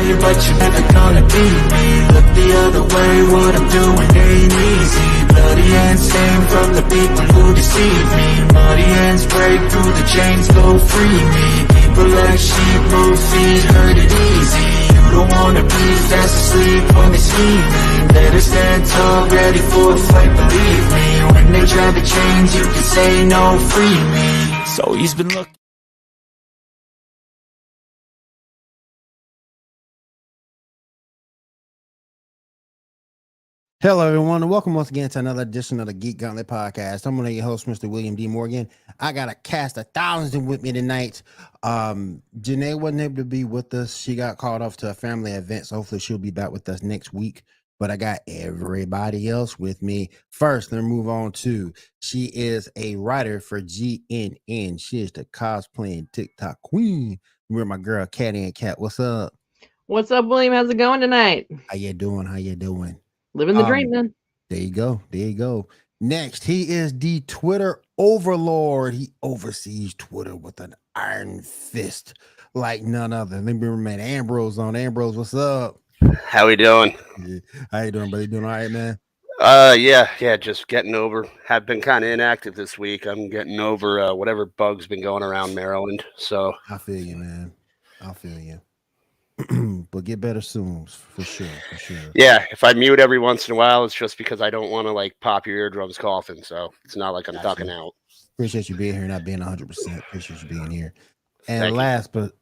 way, but you're never gonna beat me. Look the other way, what I'm doing ain't easy. Bloody hands stained from the people who deceive me. Muddy hands break through the chains, go free me. People like sheep move feet, hurt it easy. You don't wanna be fast asleep when they scheming. Better stand tall, ready for a fight, believe me. When they try to change, you can say no, free me. So he's been looking. Hello, everyone, and welcome once again to another edition of the Geek Gauntlet Podcast. I'm one of your hosts, Mr. William D. Morgan. I got a cast of thousands with me tonight. Janae wasn't able to be with us. She got called off to a family event, so hopefully she'll be back with us next week. But I got everybody else with me. First, let's move on to, she is a writer for GNN. She is the cosplaying TikTok queen. We're my girl, Catty and Cat. What's up? What's up, William? How's it going tonight? How you doing? Living the dream, man. There you go. Next, he is the Twitter overlord. He oversees Twitter with an iron fist like none other. Let me bring man Ambrose on. Ambrose, what's up? How we doing? How you doing, buddy? Doing all right, man? Yeah, just getting over. Have been kind of inactive this week. I'm getting over whatever bug's been going around Maryland. So I feel you, man. I feel you. But get better soon, for sure. Yeah, if I mute every once in a while, it's just because I don't want to like pop your eardrums coughing. So it's not like I'm ducking out. Appreciate you being here, not being 100%. Appreciate you being here. And last but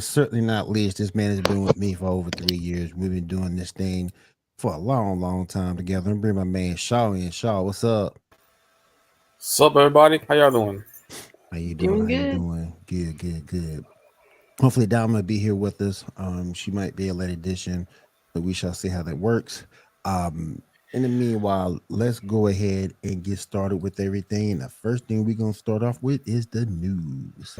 certainly not least, this man has been with me for over 3 years. We've been doing this thing for a long time together. I'm bring my man Shaw in. Shaw, what's up? What's up, everybody? How y'all doing? How you doing? Good. Hopefully Dama will be here with us. She might be a late edition, but we shall see how that works. In the meanwhile, let's go ahead and get started with everything. And the first thing we're going to start off with is the news.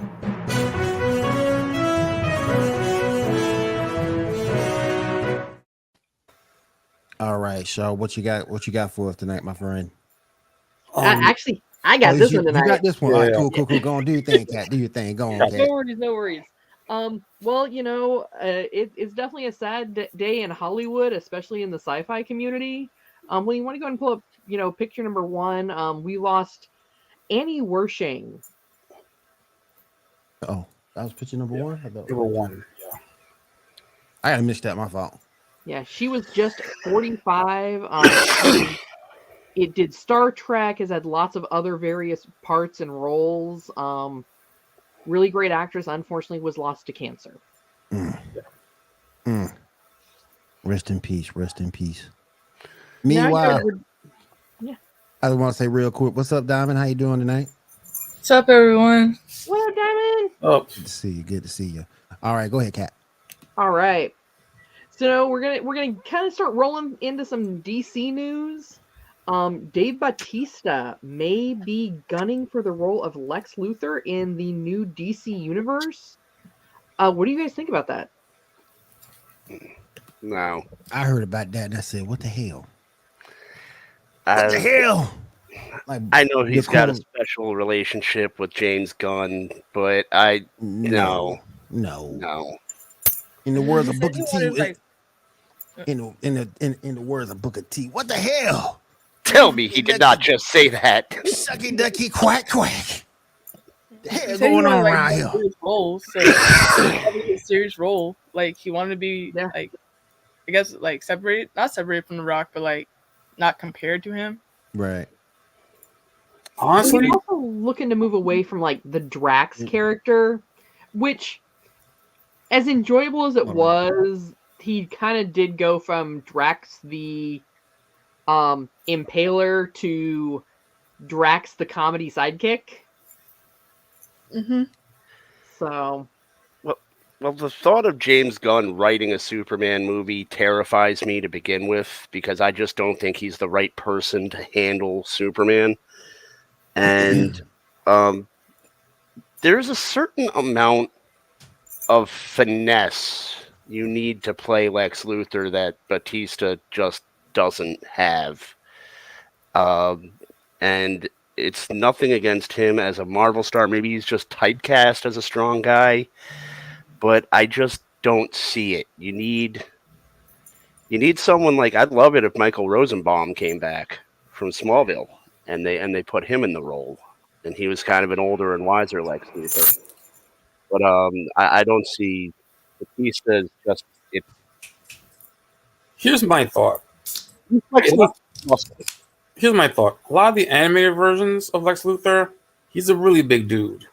All right, Shaw, what you got for us tonight, my friend? Actually, I got this one tonight. You got this one. Yeah. All right, cool. Go on, do your thing, Cat. Do your thing. Go on, Cat. No worries. Well, it's definitely a sad day in Hollywood, especially in the sci-fi community. Well, you want to go and pull up, picture number 1. We lost Annie Wershing. Oh, that was picture number 1? Number 1, yeah. I missed that, my fault. Yeah, she was just 45. It did Star Trek, has had lots of other various parts and roles. Really great actress, unfortunately, was lost to cancer. Rest in peace. Meanwhile, I want to say real quick, what's up, Diamond? How you doing tonight? What's up, everyone? What up, Diamond? Oh, Good to see you. All right, go ahead, Kat. All right. So we're gonna kind of start rolling into some DC news. Dave Bautista may be gunning for the role of Lex Luthor in the new DC universe. What do you guys think about that? No. I heard about that and I said, what the hell? What the hell? Like, I know he's got a special relationship with James Gunn, but no. In the words of Booker T, in the words of Booker T, what the hell? Tell me he did not just say that. Sucky ducky quack quack. The hell going on around here? Role, so a serious role. Like he wanted to be like, I guess like not separated from The Rock, but like not compared to him. Right. Honestly, he's also looking to move away from like the Drax character, which, as enjoyable as it was, he kind of did go from Drax the Impaler to Drax the comedy sidekick. Mm-hmm. So, well, the thought of James Gunn writing a Superman movie terrifies me to begin with, because I just don't think he's the right person to handle Superman. And there's a certain amount of finesse you need to play Lex Luthor that Bautista just doesn't have. And it's nothing against him as a Marvel star. Maybe he's just typecast as a strong guy. But I just don't see it. You need someone like, I'd love it if Michael Rosenbaum came back from Smallville and they put him in the role, and he was kind of an older and wiser Lex Luthor. But I don't see Batista as just it. Here's my thought. Awesome. Here's my thought. A lot of the animated versions of Lex Luthor, he's a really big dude.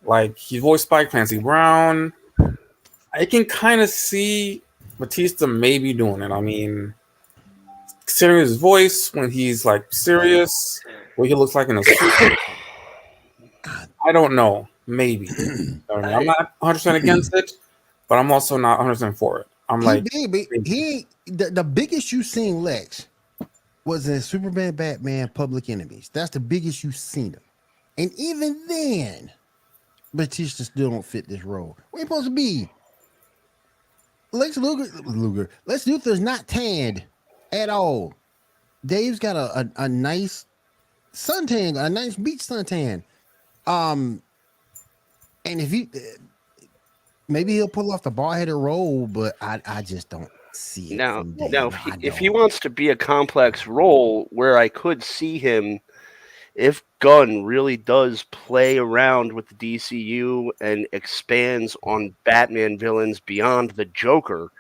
Like, he's voiced by Clancy Brown. I can kind of see Batista maybe doing it. I mean, considering his voice when he's like serious, what he looks like in a suit, I don't know. Maybe. I'm not 100% against it, but I'm also not 100% for it. I'm like, the biggest you seen Lex was in Superman, Batman, Public Enemies. That's the biggest you've seen him. And even then, Batista still don't fit this role. Where you supposed to be? Lex Luthor's not tanned at all. Dave's got a nice suntan, a nice beach suntan. And if he maybe he'll pull off the bald-headed role, but I just don't see it. Now, if he wants to be a complex role, where I could see him, if Gunn really does play around with the DCU and expands on Batman villains beyond the Joker,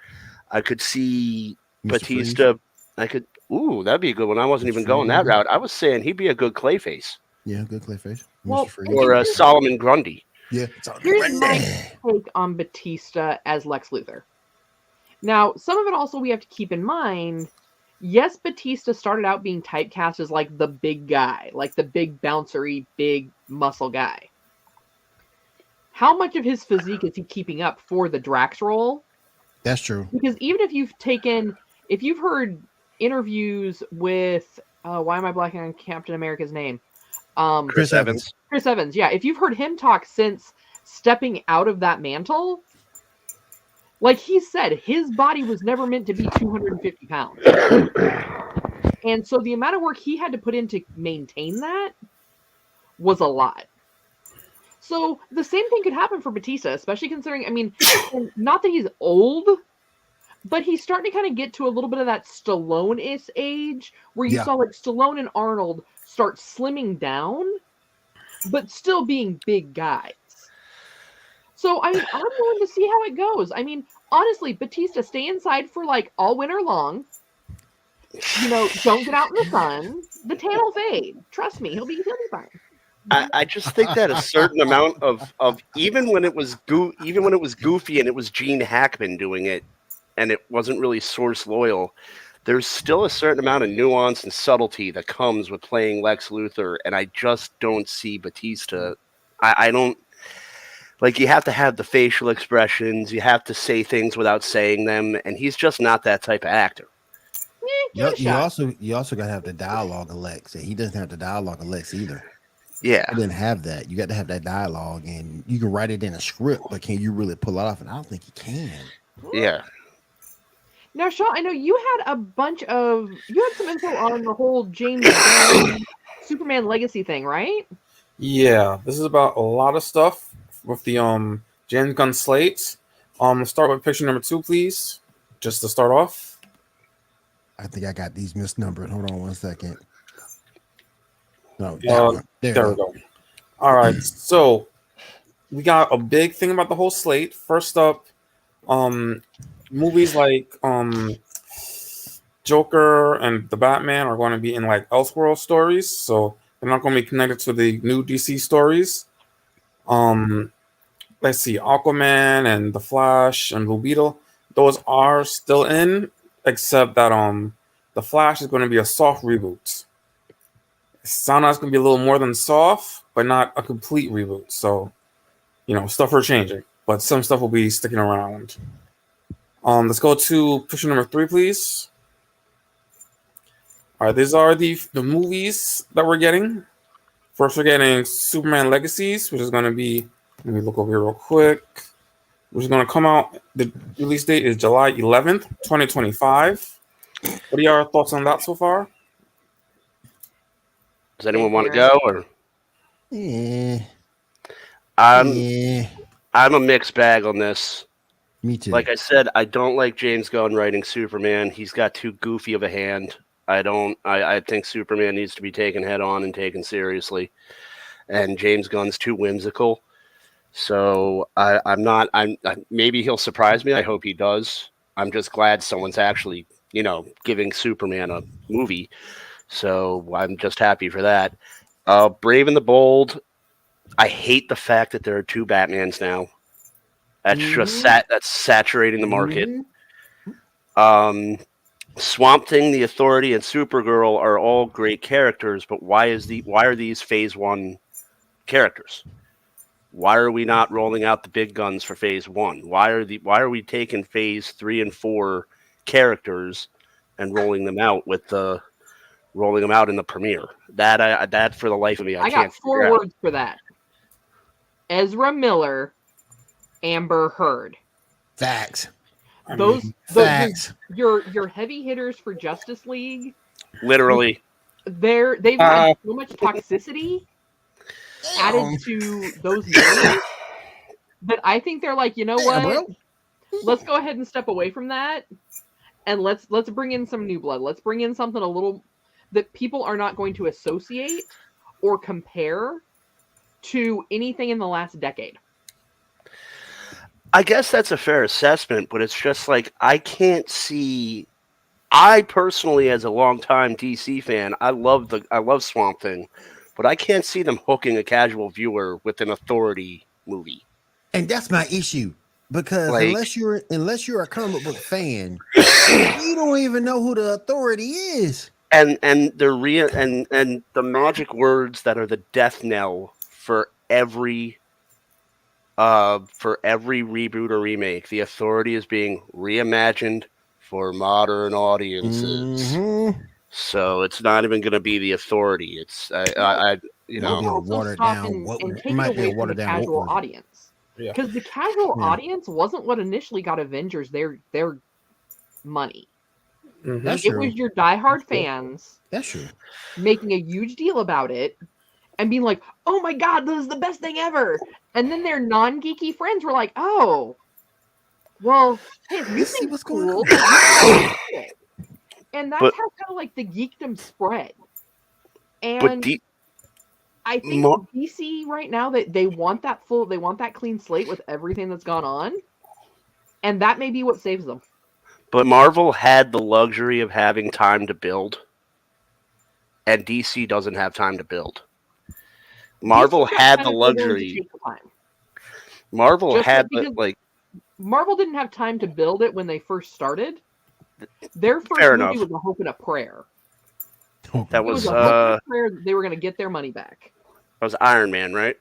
I could see Mr. Batista. That'd be a good one. I wasn't even going that route. I was saying he'd be a good Clayface. Yeah, good Clayface. Well, or Solomon Grundy. Yeah. Here's my take on Batista as Lex Luthor. Now, some of it also we have to keep in mind. Yes, Batista started out being typecast as like the big guy, like the big bouncery, big muscle guy. How much of his physique is he keeping up for the Drax role? That's true. Because even if you've heard interviews with, why am I blanking on Captain America's name? Chris Evans. Chris Evans, yeah. If you've heard him talk since stepping out of that mantle, like he said, his body was never meant to be 250 pounds. And so the amount of work he had to put in to maintain that was a lot. So the same thing could happen for Batista, especially considering, I mean, not that he's old, but he's starting to kind of get to a little bit of that Stallone-ish age where you saw like Stallone and Arnold start slimming down, but still being big guys. So I'm willing to see how it goes. I mean, honestly, Batista, stay inside for like all winter long. You know, don't get out in the sun. The tan will fade. Trust me, he'll be fine. I just think that a certain amount of even when it was goofy and it was Gene Hackman doing it, and it wasn't really source loyal, there's still a certain amount of nuance and subtlety that comes with playing Lex Luthor, and I just don't see Batista. I don't. Like, you have to have the facial expressions. You have to say things without saying them, and he's just not that type of actor. You also got to have the dialogue of Lex. He doesn't have the dialogue of Lex either. Yeah, I didn't have that. You got to have that dialogue, and you can write it in a script, but can you really pull it off? And I don't think you can. Yeah. Now, Shaw, I know you had some info on the whole James Gunn Superman Legacy thing, right? yeah, this is about a lot of stuff with the James Gunn slate. Let's start with picture number 2, please. Just to start off. I think I got these misnumbered. Hold on one second. No, there we go. All right, so we got a big thing about the whole slate. First up, movies like Joker and the Batman are going to be in like Elseworld stories, so they're not going to be connected to the new DC stories. Let's see, Aquaman and The Flash and Blue Beetle, those are still in, except that The Flash is going to be a soft reboot. It sounds like it's going to be a little more than soft, but not a complete reboot. So, stuff are changing, but some stuff will be sticking around. Let's go to picture number 3, please. All right, these are the movies that we're getting. First, we're getting Superman Legacies, which is going to be, let me look over here real quick, which is going to come out, the release date is July 11th, 2025. What are your thoughts on that so far? Does anyone want to go? Or Yeah. I'm a mixed bag on this. Me too. Like I said, I don't like James Gunn writing Superman. He's got too goofy of a hand. I think Superman needs to be taken head on and taken seriously. And James Gunn's too whimsical. So maybe he'll surprise me. I hope he does. I'm just glad someone's actually, giving Superman a movie. So I'm just happy for that. Brave and the Bold. I hate the fact that there are 2 Batmans now. That's just that's saturating the market. Swamp Thing, The Authority, and Supergirl are all great characters, but why are these Phase 1 characters? Why are we not rolling out the big guns for Phase 1? Why are we taking Phase 3 and 4 characters and rolling them out in the premiere? That for the life of me, I can't got 4 words for that. Ezra Miller, Amber Heard. Facts. Those Facts. Your heavy hitters for Justice League. Literally. They've had so much toxicity added to those movies that I think they're like, you know what? Let's go ahead and step away from that, and let's bring in some new blood. Let's bring in something a little that people are not going to associate or compare to anything in the last decade. I guess that's a fair assessment, but it's just like I personally, as a longtime DC fan, I love Swamp Thing, but I can't see them hooking a casual viewer with an Authority movie. And that's my issue, because unless you're a comic book fan, you don't even know who the Authority is. And the magic words that are the death knell for every reboot or remake, the Authority is being reimagined for modern audiences. So it's not even going to be the Authority. It's watered down. It might be a watered down casual audience. Because the casual audience wasn't what initially got Avengers their money. That's it true. was your diehard fans. That's true. Making a huge deal about it and being like, "Oh my God, this is the best thing ever!" And then their non-geeky friends were like, "Oh, well, hey, this thing's cool." And that's how kind of like the geekdom spread. And I think DC right now that they want that clean slate with everything that's gone on, and that may be what saves them. But Marvel had the luxury of having time to build, and DC doesn't have time to build. Marvel had the luxury. Marvel Marvel didn't have time to build it when they first started. Their first movie was a hope and a prayer. That was a hope and a prayer that they were going to get their money back. That was Iron Man, right?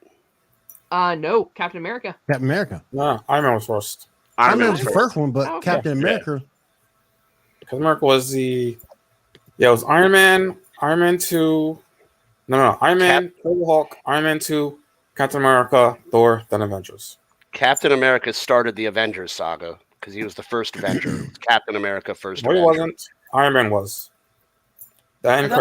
No, Captain America. Captain America. No, Iron Man was first. Iron Man was the first one, but Captain America. Captain America was it was Iron Man, Iron Man 2. No, Iron Man, Incredible Hulk, Iron Man 2, Captain America, Thor, then Avengers. Captain America started the Avengers saga because he was the first Avenger. Captain America first. No, he wasn't. Iron Man was. But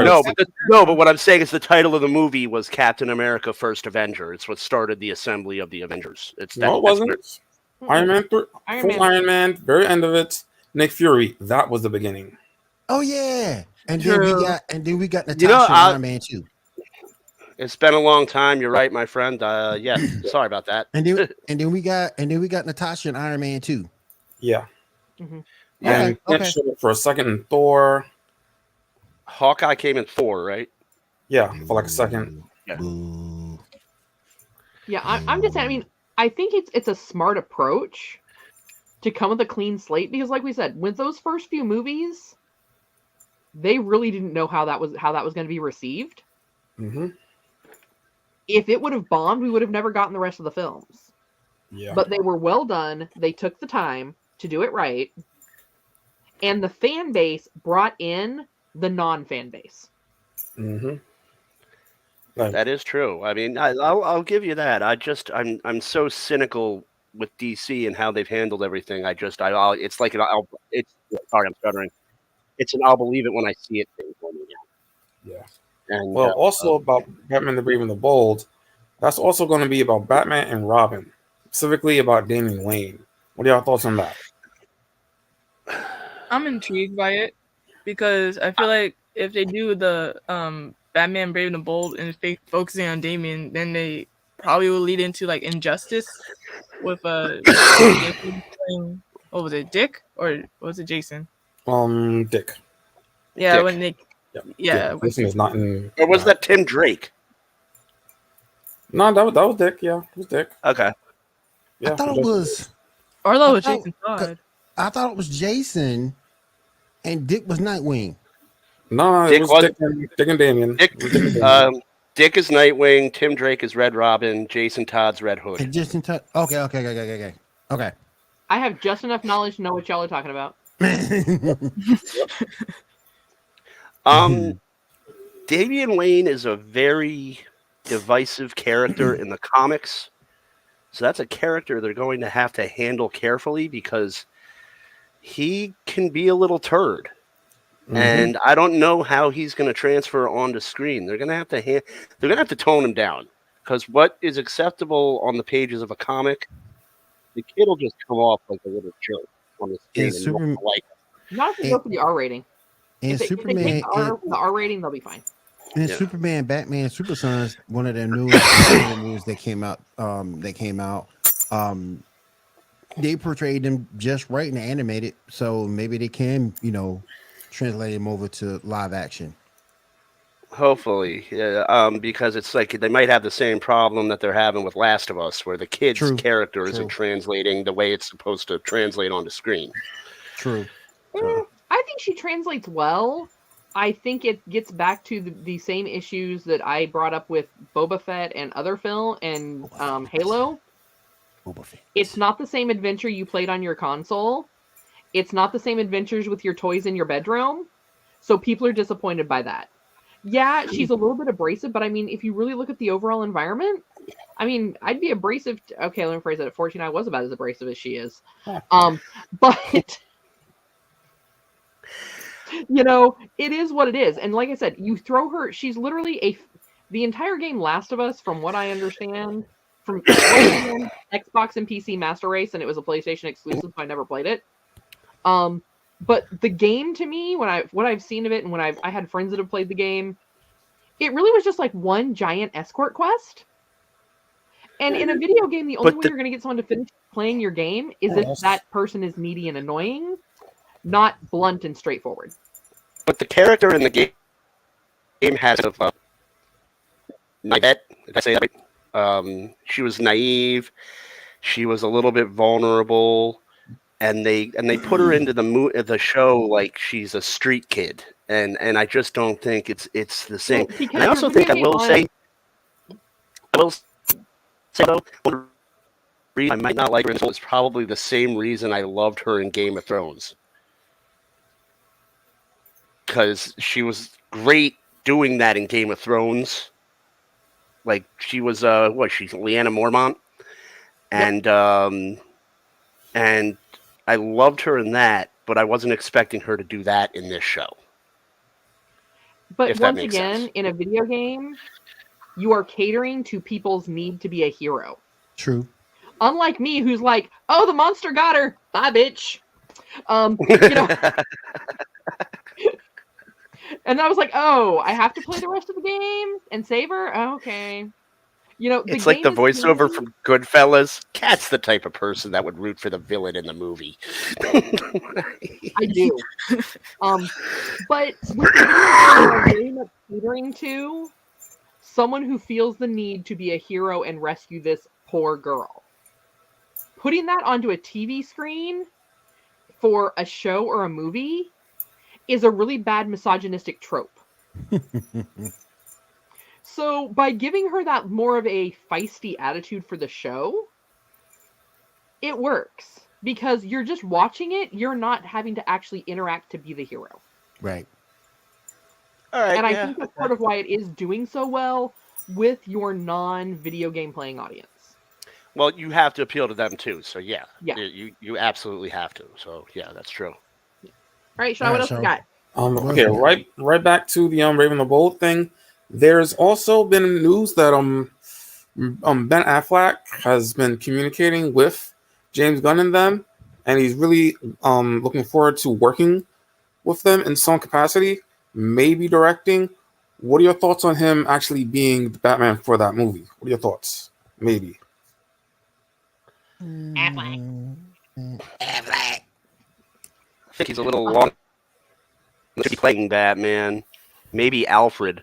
what I'm saying is the title of the movie was Captain America First Avenger. It's what started the assembly of the Avengers. It wasn't. Iron Man 3, Iron Man, very end of it. Nick Fury, that was the beginning. Oh yeah, and then we got Natasha Iron Man 2. It's been a long time. You're right, my friend. Sorry about that. And then we got Natasha and Iron Man 2. Yeah. Mm-hmm. And showed up for a second in Thor. Hawkeye came in Thor, right? Yeah, for like a second. Yeah, I'm just saying. I mean, I think it's a smart approach to come with a clean slate because, like we said, with those first few movies, they really didn't know how that was going to be received. Mm-hmm. If it would have bombed, we would have never gotten the rest of the films. Yeah. But they were well done. They took the time to do it right. And the fan base brought in the non-fan base. Mm-hmm. That is true. I mean, I'll give you that. I'm so cynical with DC and how they've handled everything. It's like sorry, I'm stuttering. It's an I'll believe it when I see it thing for me now. Yeah. And also about Batman the Brave and the Bold, that's also going to be about Batman and Robin, specifically about Damian Wayne. What are y'all thoughts on that? I'm intrigued by it because I feel like if they do the Batman Brave and the Bold and focusing on Damian, then they probably will lead into like Injustice with Jason playing, what was it, Dick or was it Jason? Dick. Yeah, Dick. when they This is not in. Or was that Tim Drake? No, that was Dick. Yeah, it was Dick. Okay. Yeah, I thought it was. or that was I thought- Jason Todd. I thought it was Jason, and Dick was Nightwing. No, Dick it was was- Dick and Damian. Dick, It was Dick and Damian. Dick is Nightwing. Tim Drake is Red Robin. Jason Todd's Red Hood. And just in touch. Okay. I have just enough knowledge to know what y'all are talking about. Damian Wayne is a very divisive character in the comics. So that's a character they're going to have to handle carefully because he can be a little turd. Mhm. And I don't know how he's going to transfer onto screen. They're going to have to they're going to have to tone him down because what is acceptable on the pages of a comic, the kid will just come off like a little jerk on the screen. And And no one will like it. Not if they go for the R rating. And If they Superman, take the R rating, they'll be fine. and Yeah. Superman, Batman, Super Sons, one of their newest movies that came out. They portrayed them just right and animated, so maybe they can, translate them over to live action. Hopefully, yeah, because it's like they might have the same problem that they're having with Last of Us, where the kid's True, character true. isn't translating the way it's supposed to translate onto screen. True. I think she translates well. I think it gets back to the same issues that I brought up with Boba Fett and other film and Halo. Boba Fett. It's not the same adventure you played on your console. It's not the same adventures with your toys in your bedroom. So people are disappointed by that. Yeah, she's a little bit abrasive, but I mean, if you really look at the overall environment, I mean, I'd be abrasive. Okay, let me phrase that. At 14, I was about as abrasive as she is. But it is what it is. And like I said, you throw her. She's literally the entire game Last of Us, from what I understand, from Xbox and PC Master Race, and it was a PlayStation exclusive, so I never played it. But the game, to me, what I've seen of it, and when I had friends that have played the game, it really was just like one giant escort quest. And in a video game, the only way you're going to get someone to finish playing your game is if that person is needy and annoying, not blunt and straightforward. But the character in the game has Nivette, did I say that right? She was naive. She was a little bit vulnerable. And they put her into the show like she's a street kid, and I just don't think it's the same. Because and I also think I will say though, one reason I might not like her is probably the same reason I loved her in Game of Thrones, because she was great doing that in Game of Thrones. Like she was she's Lyanna Mormont, and I loved her in that, but I wasn't expecting her to do that in this show. But once again, sense. in a video game, you are catering to people's need to be a hero. True. Unlike me, who's like, "Oh, the monster got her. Bye, bitch." And I was like, "Oh, I have to play the rest of the game and save her." Oh, okay. It's like the voiceover from Goodfellas. Cat's the type of person that would root for the villain in the movie. I do. But with the video game, very much catering to someone who feels the need to be a hero and rescue this poor girl. Putting that onto a TV screen for a show or a movie is a really bad misogynistic trope. So by giving her that more of a feisty attitude for the show, it works. Because you're just watching it, you're not having to actually interact to be the hero. Right. All right. And I think that's part of why it is doing so well with your non-video game playing audience. Well, you have to appeal to them too. So yeah. You absolutely have to. So yeah, that's true. All right, Sean, what else you got? Okay, right back to the Raven the Bold thing. There's also been news that Ben Affleck has been communicating with James Gunn and them, and he's really looking forward to working with them in some capacity, maybe directing. What are your thoughts on him actually being the Batman for that movie? What are your thoughts? Maybe. I think he's a little long to be playing Batman. Maybe Alfred.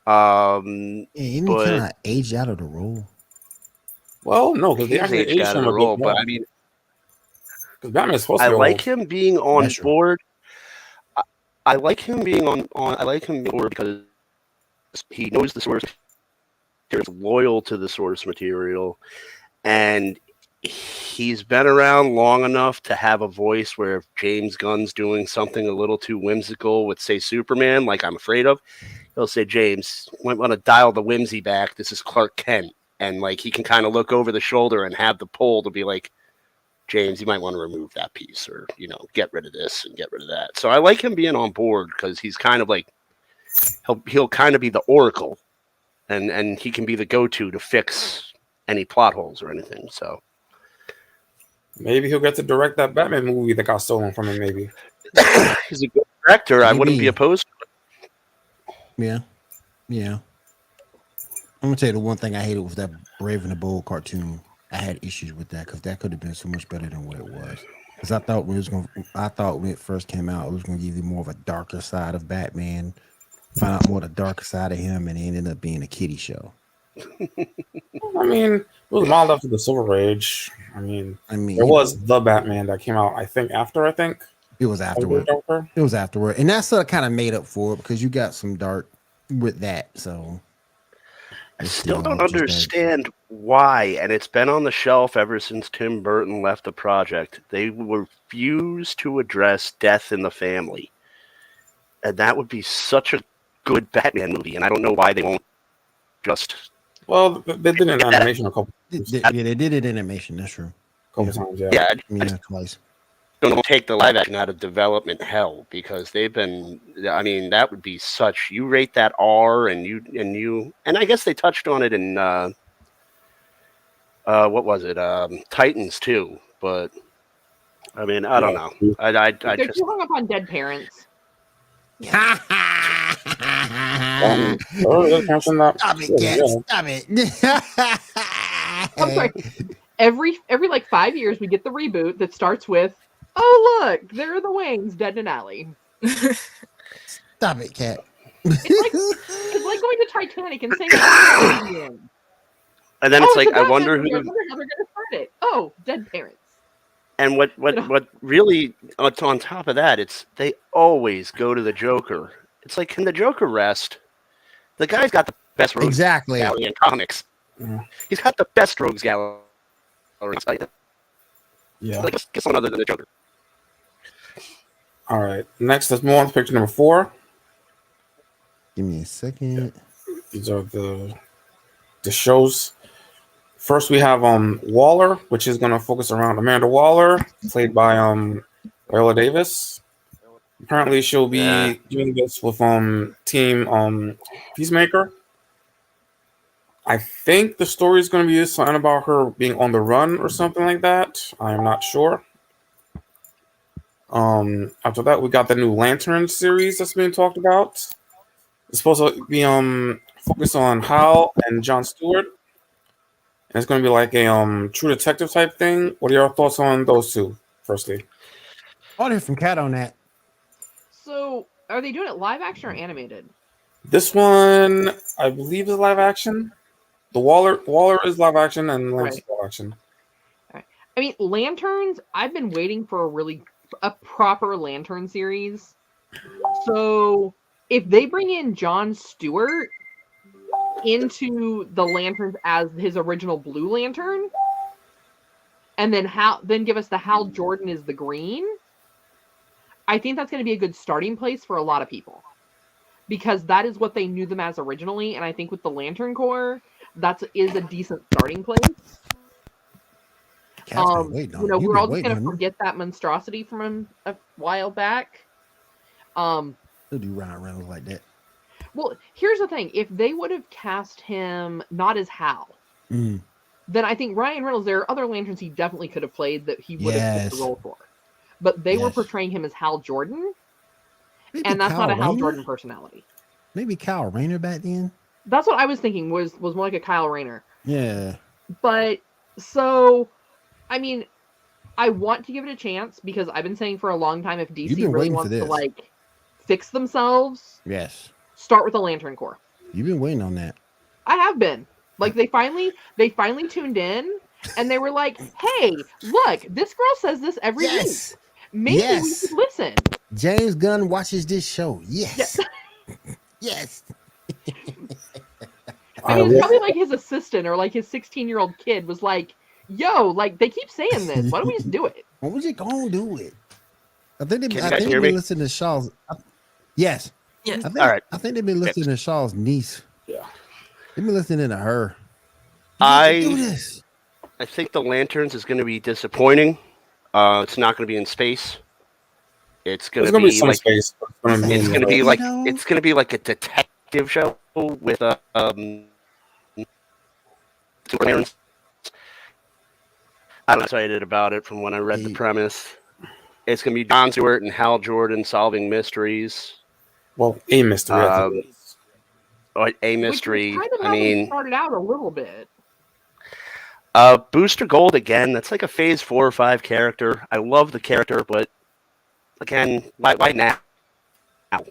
Isn't he but kind of aged out of the role? Well, no, because they he's actually aged aged out him of a the bit role. more. But I mean, Because Batman's supposed I to be like old. him being on That's true. board. I like him being on. I like him being on board because he knows the source. He's loyal to the source material, and he's been around long enough to have a voice where if James Gunn's doing something a little too whimsical with, say, Superman, like I'm afraid of, he'll say, James, you might want to dial the whimsy back. This is Clark Kent. And like he can kind of look over the shoulder and have the pull to be like, James, you might want to remove that piece or, get rid of this and get rid of that. So I like him being on board because he's kind of like, he'll kind of be the oracle and he can be the go-to to fix any plot holes or anything. So Maybe he'll get to direct that Batman movie that got stolen from him, maybe. he's a good director. I wouldn't be Maybe. opposed to it. Yeah. I'm gonna tell you the one thing I hated was that Brave and the Bold cartoon. I had issues with that because that could have been so much better than what it was. Because I thought when it first came out, it was gonna give you more of a darker side of Batman. Find out more of the darker side of him, and it ended up being a kiddie show. I mean, it was modeled after the Silver Age. I mean, there was the Batman that came out, I think it was afterward. It was afterward, and that's kind of made up for it because you got some dark with that. So I still don't understand why, and it's been on the shelf ever since Tim Burton left the project. They refuse to address death in the family, and that would be such a good Batman movie. And I don't know why they won't just. Well, they did it in animation a couple. Yeah, they did it in animation. That's true. A couple times, yeah. Yeah, twice. Don't take the live action out of development hell because they've been. I mean, that would be such. You rate that R, and I guess they touched on it in what was it? Titans too. But I mean, I don't know. I They're just too hung up on dead parents. Stop it. I'm sorry. Every like 5 years, we get the reboot that starts with, "Oh look, there are the wings, dead in an alley." Stop it, Cat. It's like going to Titanic and saying, and then it's like, I how wonder they're going to start it. Oh, dead parents. And what really on top of that, it's they always go to the Joker. It's like, can the Joker rest? The guy's got the best rogues gallery in comics. Yeah. He's got the best rogues gallery. Yeah. Like, get someone other than the Joker. All right. Next, let's move on to picture number 4. Give me a second. These are the shows. First, we have Waller, which is going to focus around Amanda Waller, played by Viola Davis. Apparently, she'll be doing this with Team Peacemaker. I think the story is going to be something about her being on the run or something like that. I'm not sure. After that, we got the new Lantern series that's being talked about. It's supposed to be focused on Hal and John Stewart. And it's going to be like a True Detective type thing. What are your thoughts on those two, firstly? I'll hear from Cat on that. So, are they doing it live action or animated? This one, I believe, is live action. The Waller is live action and Lance is live action. All right. I mean, Lanterns, I've been waiting for a proper Lantern series. So, if they bring in John Stewart into the Lanterns as his original Blue Lantern, and then give us the Hal Jordan as the Green, I think that's going to be a good starting place for a lot of people, because that is what they knew them as originally, and I think with the Lantern Corps, that is a decent starting place. We're all just going to forget that monstrosity from a while back. He'll do Ryan Reynolds like that. Well, here's the thing. If they would have cast him not as Hal, then I think Ryan Reynolds, there are other Lanterns he definitely could have played that he would have fit the Yes. role for. But they were Yes. portraying him as Hal Jordan, Maybe and that's Kyle not a Hal Rayner? Jordan personality. Maybe Kyle Rayner back then. That's what I was thinking was more like a Kyle Rayner. Yeah. But so, I mean, I want to give it a chance because I've been saying for a long time if You've DC been really waiting for wants to this. like fix themselves, Yes. start with the Lantern Corps. You've been waiting on that. I have been. Like they finally tuned in and they were like, "Hey, look, this girl says this every week. Maybe we should listen." James Gunn watches this show. Yes. Yes. I mean, it's probably like his assistant or like his 16-year-old kid was like, "Yo, like they keep saying this. Why don't we just do it?" When was you gonna do it? I think Can you they've guys hear been me? listening to Shaw's. Yes. Yes. I think, All right. I think they've been listening to Shaw's niece. Yeah. They've been listening to her. You have to do I this. think the Lanterns is going to be disappointing. It's not going to be in space. It's going There's to gonna be be some like space. But it's going to be You like know? it's going to be like a detective show with Lanterns. I'm excited about it from when I read the premise. It's going to be John Stewart and Hal Jordan solving mysteries. well, a mystery. I think. Or a Which mystery. was kind of I how they mean, started out a little bit. Booster Gold again. That's like a Phase 4 or 5 character. I love the character, but again, why now?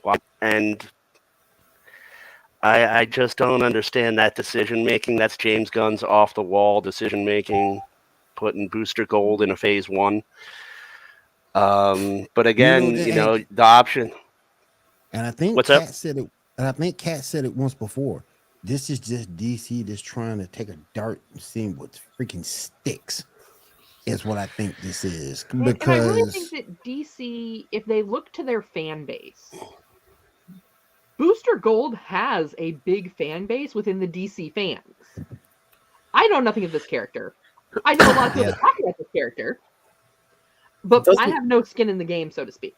Why? And I just don't understand that decision making. That's James Gunn's off the wall decision making, putting Booster Gold in a Phase 1. But again, the option. And I think What's up? Kat said it. And I think Kat said it once before. This is just DC just trying to take a dart and see what freaking sticks. Is what I think this is. And I Because really think that DC, if they look to their fan base, Booster Gold has a big fan base within the DC fans. I know nothing of this character. I know a lot of people that talk about this character, but I have no skin in the game, so to speak.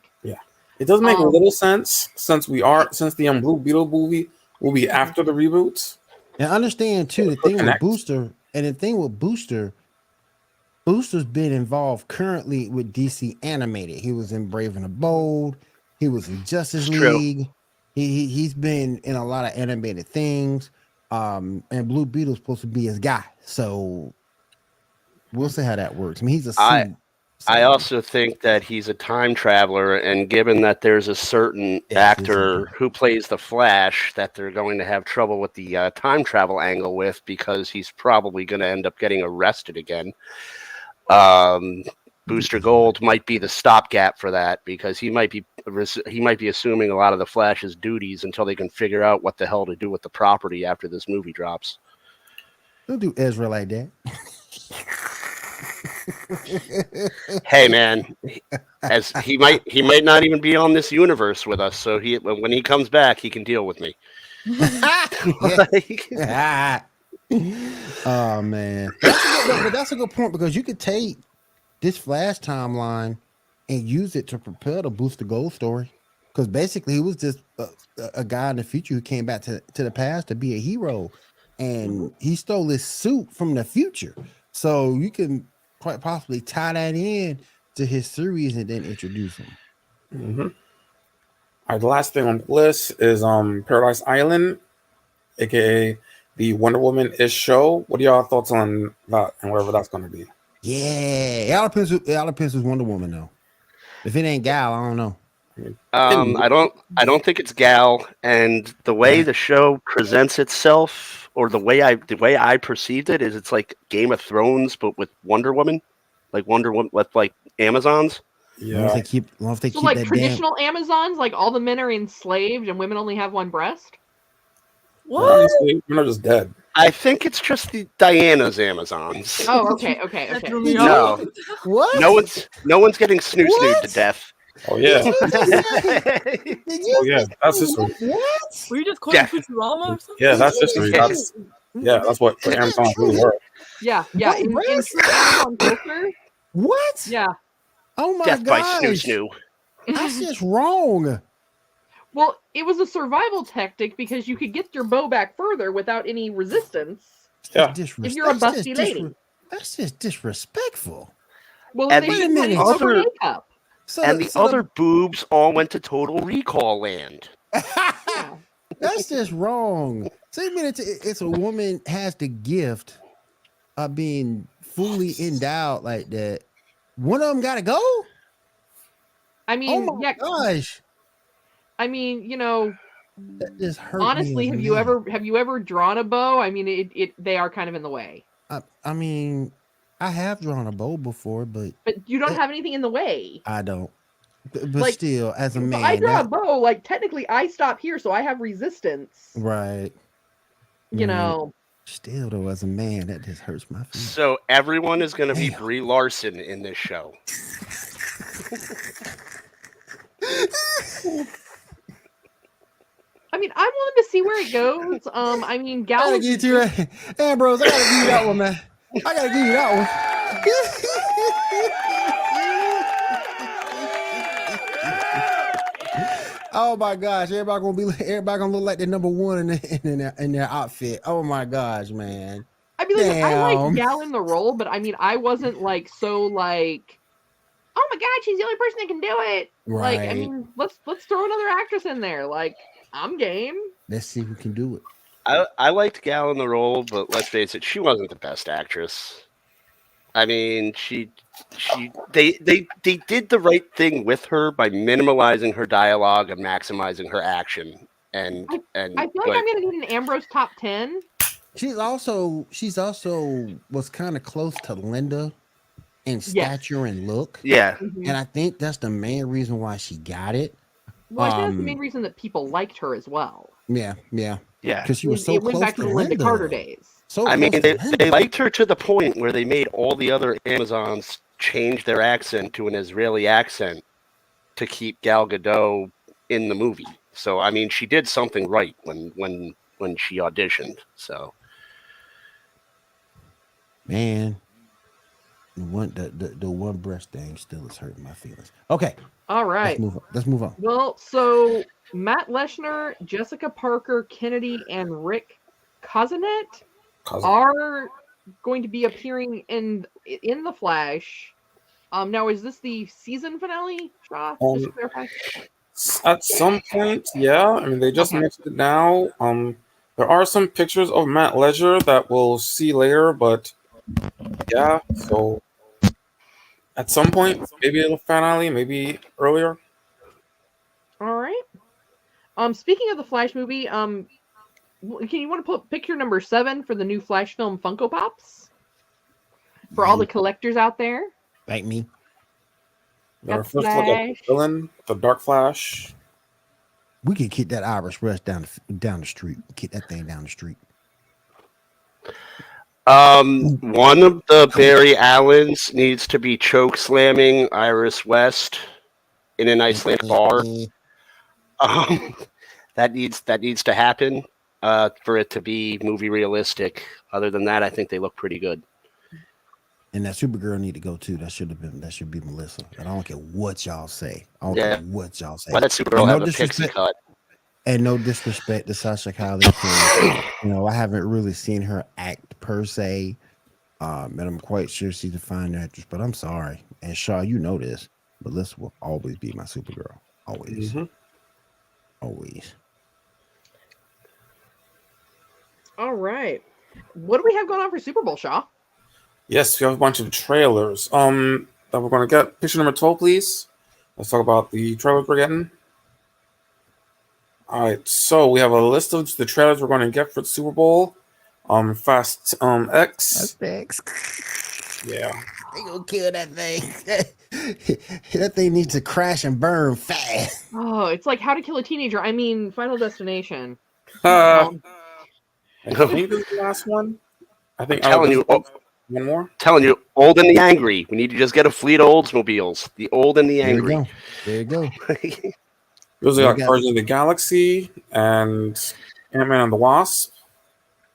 It does make a little sense since the Blue Beetle movie will be after the reboots. and understand too the thing with Booster and the thing with Booster's been involved currently with DC animated. He was in Brave and the Bold. He was in Justice League. He's been in a lot of animated things. And Blue Beetle's supposed to be his guy. So we'll see how that works. I mean, he's a suit. I also think that he's a time traveler, and given that there's a certain actor who plays the Flash that they're going to have trouble with the time travel angle with, because he's probably going to end up getting arrested again. Booster Gold might be the stopgap for that, because he might be assuming a lot of the Flash's duties until they can figure out what the hell to do with the property after this movie drops. Don't do Ezra like that. Hey man, as he might not even be on this universe with us, so when he comes back, he can deal with me. Oh man, that's a good point, because you could take this Flash timeline and use it to propel the Booster Gold story, because basically he was just a guy in the future who came back to the past to be a hero, and he stole his suit from the future. So you can quite possibly tie that in to his series and then introduce him. Mm-hmm. All right, the last thing on the list is Paradise Island, aka the Wonder Woman-ish show. What are y'all thoughts on that and whatever that's going to be? Yeah, it all depends who's Wonder Woman though. If it ain't Gal, I don't know. I don't think it's Gal, and the way the show presents itself, or the way I perceived it, is it's like Game of Thrones but with Wonder Woman, like Wonder Woman with like Amazons. Yeah, if they keep So like traditional Amazons, like all the men are enslaved and women only have one breast. What? We're not just dead. I think it's just the Diana's Amazons. Oh, okay. No, what? No one's getting snoot to death. Oh yeah. Oh yeah, that's history. What? Were you just quoting Futurama or something? Yeah, that's history. That's what Amazon really were. Yeah. In true Amazon culture. What? Yeah. Oh my Death gosh. by snoo. That's just wrong. Well, it was a survival tactic because you could get your bow back further without any resistance. Yeah. If you're a busty lady. That's just disrespectful. Well, And then they the should put in other- over makeup. So, And the so other boobs all went to Total Recall land. Yeah. that's just wrong. So you mean it's a woman has the gift of being fully endowed like that. One of them got to go. I mean, Oh my yeah. gosh, I mean, that just hurt. honestly, have you ever drawn a bow? I mean, they are kind of in the way. I mean, I have drawn a bow before, but But you don't have anything in the way. I don't. But Like, still, as a If man, I draw a bow, like technically I stop here, so I have resistance. right? You know. Still, though, as a man, that just hurts my feelings. So everyone is going to be Damn. Brie Larson in this show. I mean, I'm willing to see where it goes. I mean, I gotta Gal. get you right. Ambrose, I gotta give you that one, man. I gotta give you that one. Oh my gosh, everybody gonna look like the number one in their outfit. Oh my gosh, man. I mean, listen, I Damn. like Gal in the role, but I mean, I wasn't like so like, oh my god, she's the only person that can do it. Like, I Right. mean, let's throw another actress in there. Like, I'm game. Let's see who can do it. I liked Gal in the role, but let's face it, she wasn't the best actress. I mean, they did the right thing with her by minimalizing her dialogue and maximizing her action. And I feel like I'm gonna need an Ambrose top 10. She's also was kind of close to Linda in stature and look. yeah, Mhm. And I think that's the main reason why she got it. Well, I think that's the main reason that people liked her as well. Yeah. Because she was so It went close back to the Linda Linda. Carter days. So I mean, close to they Linda. liked her to the point where they made all the other Amazons change their accent to an Israeli accent to keep Gal Gadot in the movie. So I mean, she did something right when she auditioned. So Man, the one breast thing still is hurting my feelings. Okay, All right. let's move on. Well, so Matt Leshner, Jessica Parker Kennedy, and Rick Cousinet are going to be appearing in the Flash. Now is this the season finale, Shaw? Just to clarify. At some point, yeah. I mean, they just mentioned it now. There are some pictures of Matt Ledger that we'll see later, but yeah. So at some point, maybe a finale, maybe earlier. All right. Speaking of the Flash movie, can you want to pick your number 7 for the new Flash film Funko Pops? For all the collectors out there. Like me. Our Got first look at the Flash. villain, the Dark Flash. We can kick that Irish Rush down the street. Kick that thing down the street. one of the Barry Allens needs to be choke slamming Iris West in an Icelandic bar. That needs to happen for it to be movie realistic. Other than that, I think they look pretty good. And that Supergirl need to go too. That should be Melissa. And I don't care what y'all say. I don't care what y'all say. Why that Supergirl And have no a pixie disrespect- cut? And no disrespect to Sasha Kylie. I haven't really seen her act per se. And I'm quite sure she's a fine actress, but I'm sorry. And Shaw, you know this. Melissa will always be my Supergirl. Always. Mm-hmm. Always. All right. What do we have going on for Super Bowl, Shaw? Yes, we have a bunch of trailers. That we're going to get. Picture number 12, please. Let's talk about the trailers we're getting. All right, so we have a list of the trailers we're going to get for the Super Bowl. Fast X. Yeah. They gonna kill that thing. That thing needs to crash and burn fast. Oh, it's like How to Kill a Teenager. I mean, Final Destination. I think this is the last one. I think Telling you, one more. Telling you, old and the angry. We need to just get a fleet of Oldsmobiles. The old and the angry. There you go. Those are like Guardians of the Galaxy and Ant-Man and the Wasp.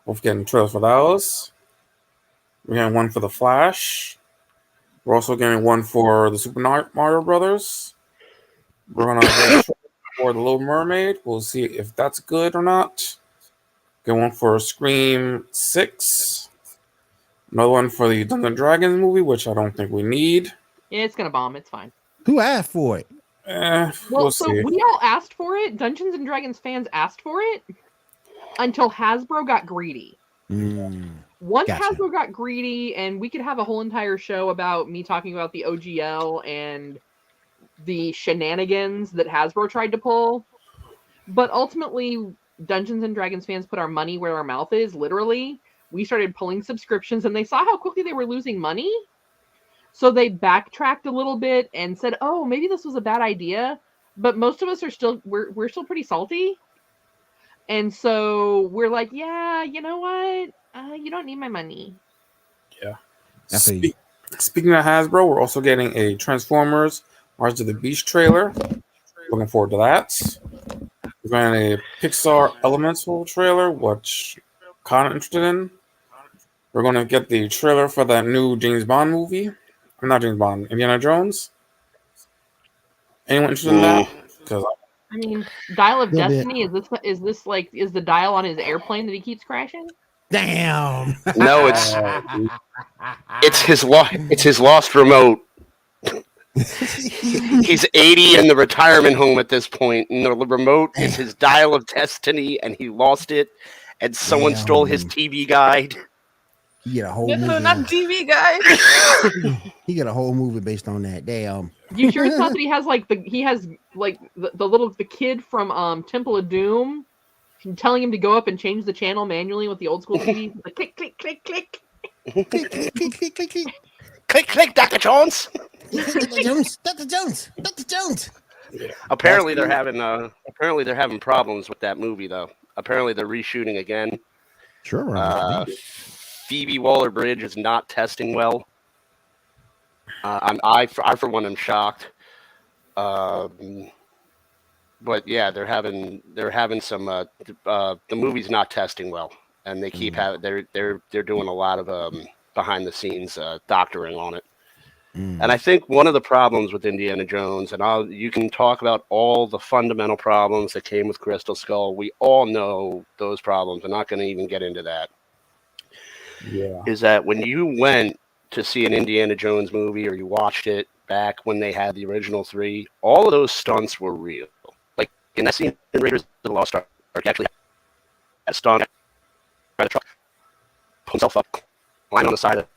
Both getting trailers for those. We're getting one for the Flash. We're also getting one for the Super Mario Brothers. We're gonna get for the Little Mermaid. We'll see if that's good or not. Get one for Scream 6. Another one for the Dungeons and Dragons movie, which I don't think we need. Yeah, it's gonna bomb. It's fine. Who asked for it? Well, We'll so see. we all asked for it. Dungeons and Dragons fans asked for it until Hasbro got greedy. Once Gotcha. Hasbro got greedy, and we could have a whole entire show about me talking about the OGL and the shenanigans that Hasbro tried to pull. But ultimately, Dungeons and Dragons fans put our money where our mouth is, literally. We started pulling subscriptions, and they saw how quickly they were losing money. So they backtracked a little bit and said, "Oh, maybe this was a bad idea." But most of us are still we're still pretty salty, and so we're like, "Yeah, you know what? You don't need my money." Yeah. I feel you. Speaking of Hasbro, we're also getting a Transformers Rise of the Beast trailer. Looking forward to that. We're getting a Pixar Elemental trailer, which I'm kind of interested in. We're going to get the trailer for that new James Bond movie. Not James Bond, Indiana Jones. Anyone interested in that? Because I mean, Dial of Little bit. Destiny, is this like the dial on his airplane that he keeps crashing? Damn. No, it's his lost remote. He's 80 in the retirement home at this point, and the remote is his Dial of Destiny, and he lost it, and someone stole his TV guide. He get a whole No, movie. not TV guy. He got a whole movie based on that. Damn. You sure it's not that he has the kid from Temple of Doom telling him to go up and change the channel manually with the old school TV? Like, click, click, click, click. Click, click, click, click, click. Click, click, Dr. Jones. Dr. Jones. Dr. Jones. Dr. Jones. Apparently they're having problems with that movie, though. Apparently they're reshooting again. Sure. Phoebe Waller-Bridge is not testing well. I for one am shocked. But yeah, they're having some. The movie's not testing well, and they keep having they're doing a lot of behind the scenes doctoring on it. And I think one of the problems with Indiana Jones, and you can talk about all the fundamental problems that came with Crystal Skull. We all know those problems. I'm not going to even get into that. yeah, Is that when you went to see an Indiana Jones movie or you watched it back when they had the original 3, all of those stunts were real. Like in that scene in Raiders of the Lost Ark, he actually had a stunt by the truck, pull himself up, lying on the side of the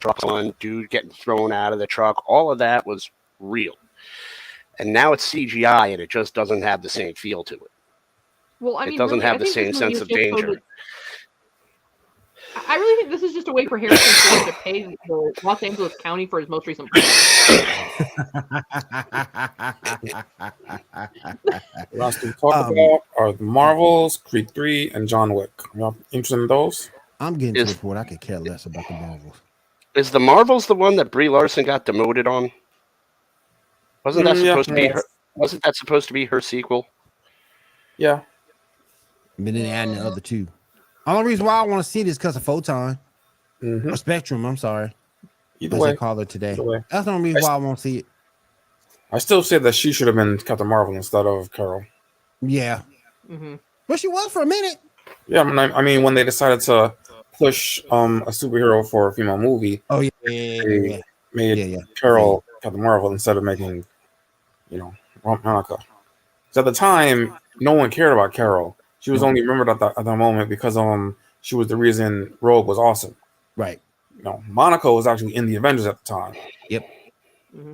truck, one dude getting thrown out of the truck. All of that was real. And now it's CGI and it just doesn't have the same feel to it. Well, I mean, It doesn't really, have I the think same this movie sense is of just so danger. that- I really think this is just a way for Harrison Ford to pay the Los Angeles County for his most recent project. the last we talk about are the Marvels, Creed 3, and John Wick. Y'all interested in those? I'm getting to the point I could care less about the Marvels. Is the Marvels the one that Brie Larson got demoted on? Wasn't that supposed to be her? Wasn't that supposed to be her sequel? Yeah. But then adding the other two. Only reason why I want to see this because of Photon or Spectrum. I'm sorry. Either As way, they call it today. either way. That's the only reason why I want to see it. I still say that she should have been Captain Marvel instead of Carol. Yeah. Mm-hmm. But she was for a minute. Yeah, I mean, when they decided to push a superhero for a female movie, Oh, yeah. they made Yeah. Carol Captain Marvel instead of making, Monica. So at the time, no one cared about Carol. She was only remembered at that moment because she was the reason Rogue was awesome. Right. Monica was actually in the Avengers at the time. Yep. Mm-hmm.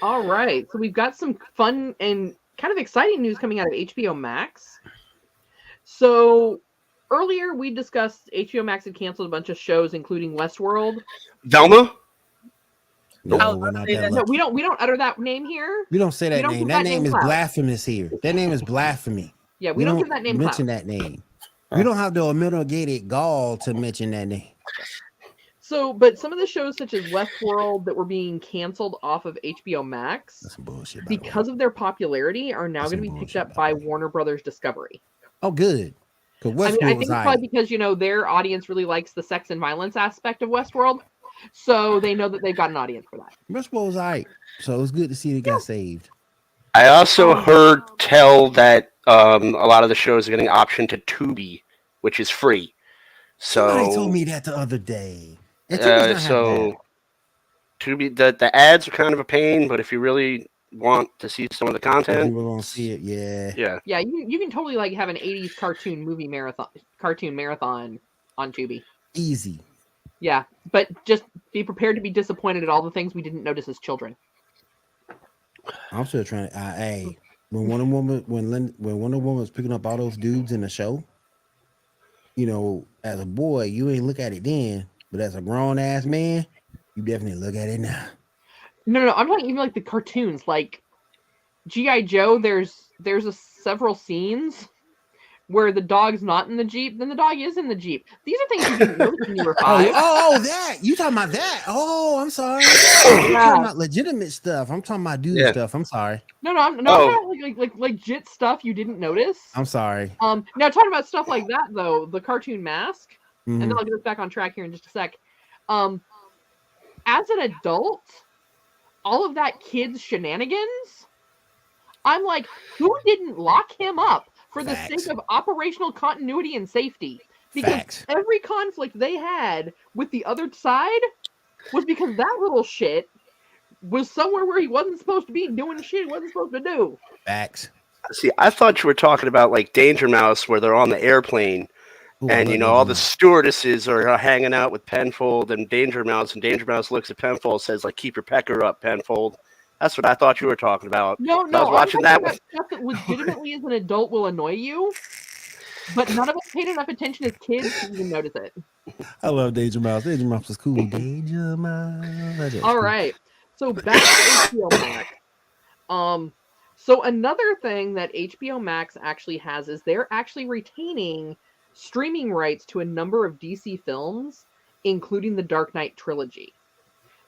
All right, so we've got some fun and kind of exciting news coming out of HBO Max. So earlier we discussed HBO Max had canceled a bunch of shows, including Westworld. Velma? No, we're not that No, lucky. we don't utter that name here. We don't say that We don't name. give That that name name is clout. blasphemous here. That name is blasphemy. Yeah, we don't give that name mention clout. that name. We don't have the omega gall to mention that name. So, but some of the shows such as Westworld that were being canceled off of HBO Max That's some bullshit. by the way. because of their popularity are now That's going to some be picked bullshit, up by by Warner Brothers Discovery. Oh, good. Because I Westworld think was it's probably alright. because their audience really likes the sex and violence aspect of Westworld, so they know that they've got an audience for that. Westworld was alright. So it was good to see it got saved. I also heard tell that a lot of the shows are getting option to Tubi, which is free. Somebody So told me that the other day. And Tubi's not half bad. Tubi, the ads are kind of a pain, but if you really want to see some of the If content, people don't see it, yeah. Yeah, you can totally like have an 80s cartoon marathon on Tubi. Easy. Yeah, but just be prepared to be disappointed at all the things we didn't notice as children. I'm still trying to. Hey, when Wonder Woman was picking up all those dudes in the show, you know, as a boy, you ain't look at it then, but as a grown ass man, you definitely look at it now. No, I'm talking even like the cartoons, like G.I. Joe. There's several scenes where the dog's not in the Jeep, then the dog is in the Jeep. These are things you didn't notice when you were 5. That you talking about that? Oh, I'm sorry. I'm talking about legitimate stuff. I'm talking about dude stuff. I'm sorry. I'm talking about like legit stuff you didn't notice. I'm sorry. Now talking about stuff like that though, the cartoon Mask, and then I'll get us back on track here in just a sec. As an adult, all of that kid's shenanigans, I'm like, who didn't lock him up for the sake of operational continuity and safety? Because every conflict they had with the other side was because that little shit was somewhere where he wasn't supposed to be doing shit he wasn't supposed to do. Facts. See, I thought you were talking about like Danger Mouse, where they're on the airplane. And, you know, all the stewardesses are hanging out with Penfold and Danger Mouse looks at Penfold and says, like, keep your pecker up, Penfold. That's what I thought you were talking about. No, I was watching that stuff that legitimately as an adult will annoy you, but none of us paid enough attention as kids to even notice it. I love Danger Mouse. Danger Mouse was cool. Danger Mouse. All right. So back to HBO Max. So another thing that HBO Max actually has is they're actually retaining streaming rights to a number of DC films, including the Dark Knight trilogy.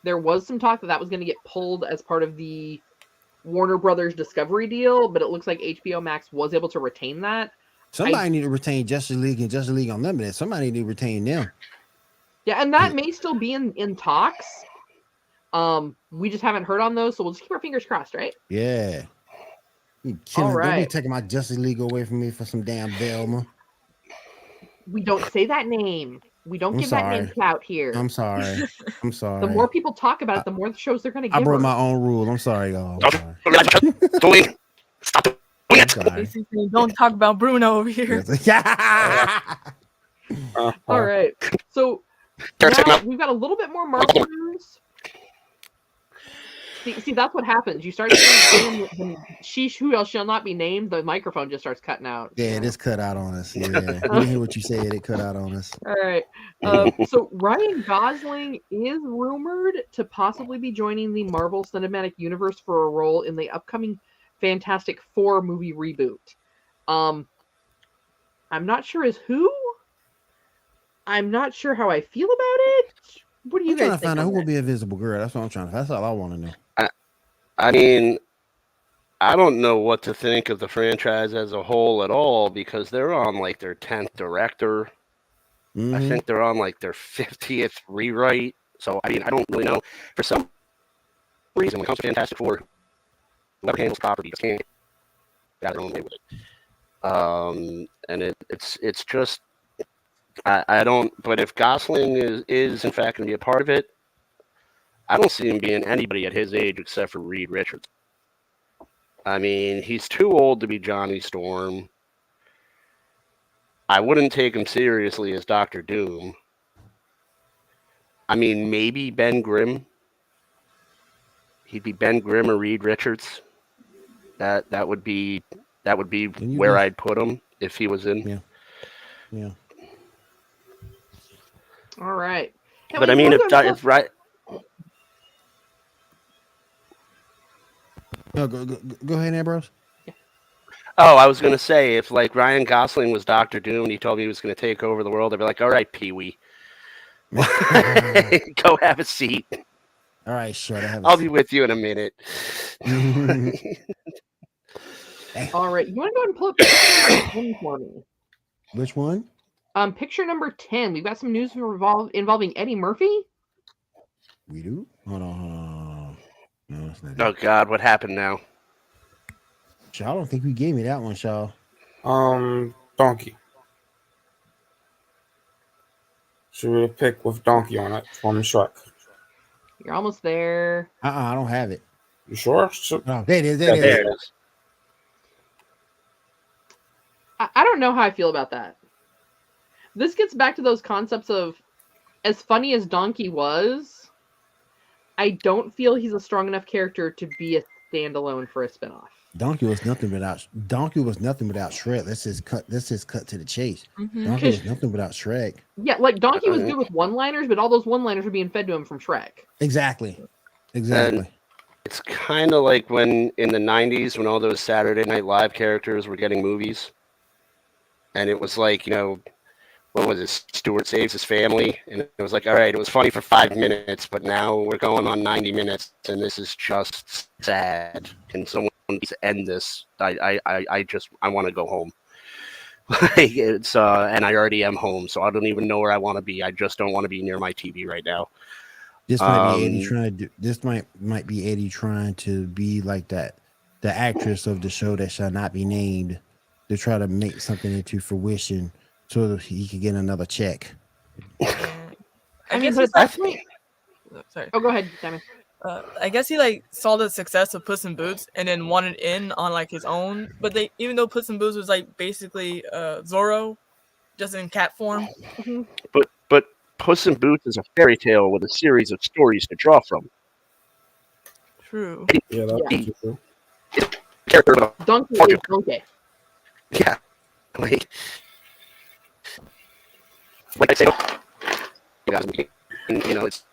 There was some talk that was going to get pulled as part of the Warner Brothers Discovery deal, but it looks like HBO Max was able to retain that. Somebody need to retain Justice League and Justice League Unlimited. Somebody need to retain them. Yeah, and that may still be in talks. We just haven't heard on those, so we'll just keep our fingers crossed, right? Yeah. Don't be taking my Justice League away from me for some damn Velma. We don't say that name. We don't give that name clout here. I'm sorry. The more people talk about it, the more shows they're going to give. I broke my own rule. I'm sorry, y'all. Don't talk about Bruno over here. All right. So now we've got a little bit more Marvel news. See, that's what happens. You start saying sheesh, who else shall not be named, the microphone just starts cutting out. Yeah, it is cut out on us. Yeah. We didn't hear what you said. It cut out on us. All right. So Ryan Gosling is rumored to possibly be joining the Marvel Cinematic Universe for a role in the upcoming Fantastic Four movie reboot. I'm not sure as who. I'm not sure how I feel about it. What do you guys think? I'm trying to find out who will be Invisible Girl. That's what I'm trying to. That's all I want to know. I mean, I don't know what to think of the franchise as a whole at all, because they're on like their 10th director. I think they're on like their 50th rewrite. So, I mean, I don't really know. For some reason, when it comes to Fantastic Four, whoever handles property just can't get their own way with it. And it's just, I don't, but if Gosling is in fact going to be a part of it, I don't see him being anybody at his age except for Reed Richards. I mean, he's too old to be Johnny Storm. I wouldn't take him seriously as Dr. Doom. I mean, maybe Ben Grimm. He'd be Ben Grimm or Reed Richards. That would be where I'd put him if he was in. Yeah. All right. But I mean, if right. No, go ahead, Ambrose. Yeah. Oh, I was going to say, if like Ryan Gosling was Dr. Doom and he told me he was going to take over the world, I'd be like, all right, Pee-wee. Go have a seat. All right, sure. I'll be with you in a minute. All right. You want to go ahead and pull up picture 10 for me? Which one? Picture number 10. We've got some news involving Eddie Murphy. We do? Hold on. No, that's not Oh, God, what happened now? Shaw, I don't think you gave me that one, Shaw. Donkey. Should we pick with Donkey on it from Shrek? You're almost there. I don't have it. You sure? Oh, there it is. There it There is. it is. I don't know how I feel about that. This gets back to those concepts of, as funny as Donkey was, I don't feel he's a strong enough character to be a standalone for a spinoff. Donkey was nothing without Shrek. Let's just cut to the chase. Mhm. Donkey was nothing without Shrek. Yeah, like Donkey was good with one-liners, but all those one-liners were being fed to him from Shrek. Exactly. It's kind of like when in the 90s when all those Saturday Night Live characters were getting movies. And it was like, what was it? Stewart Saves His Family. And it was like, all right, it was funny for 5 minutes, but now we're going on 90 minutes, and this is just sad. Can someone please end this? I want to go home. It's and I already am home, so I don't even know where I want to be. I just don't want to be near my TV right now. This might be Eddie trying to do. This might be Eddie trying to be like that, the actress of the show that shall not be named, to try to make something into fruition so that he could get another check. I guess but it's at that like, point, sorry. oh, go ahead, Simon. I guess he like saw the success of Puss in Boots and then wanted in on like his own. But even though Puss in Boots was like basically Zorro, just in cat form. But Puss in Boots is a fairy tale with a series of stories to draw from. True. Yeah, that's true. Character of a- Donkey is Donkey. Yeah, like I say, it's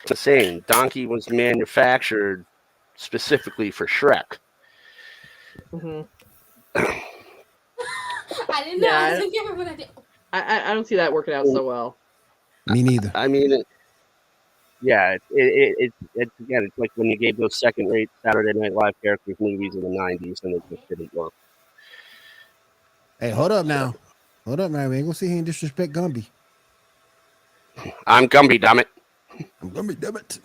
the saying. Donkey was manufactured specifically for Shrek. Mm-hmm. I didn't know. Yeah, I was like, yeah, what I did. I don't see that working out so well. Me neither. I mean, it's again, it's like when you gave those second-rate Saturday Night Live characters movies in the 90s, and it just didn't work. Hey, hold up now. We ain't gonna sit here and disrespect Gumby. I'm Gumby, damn it. I'm Gumby, damn it.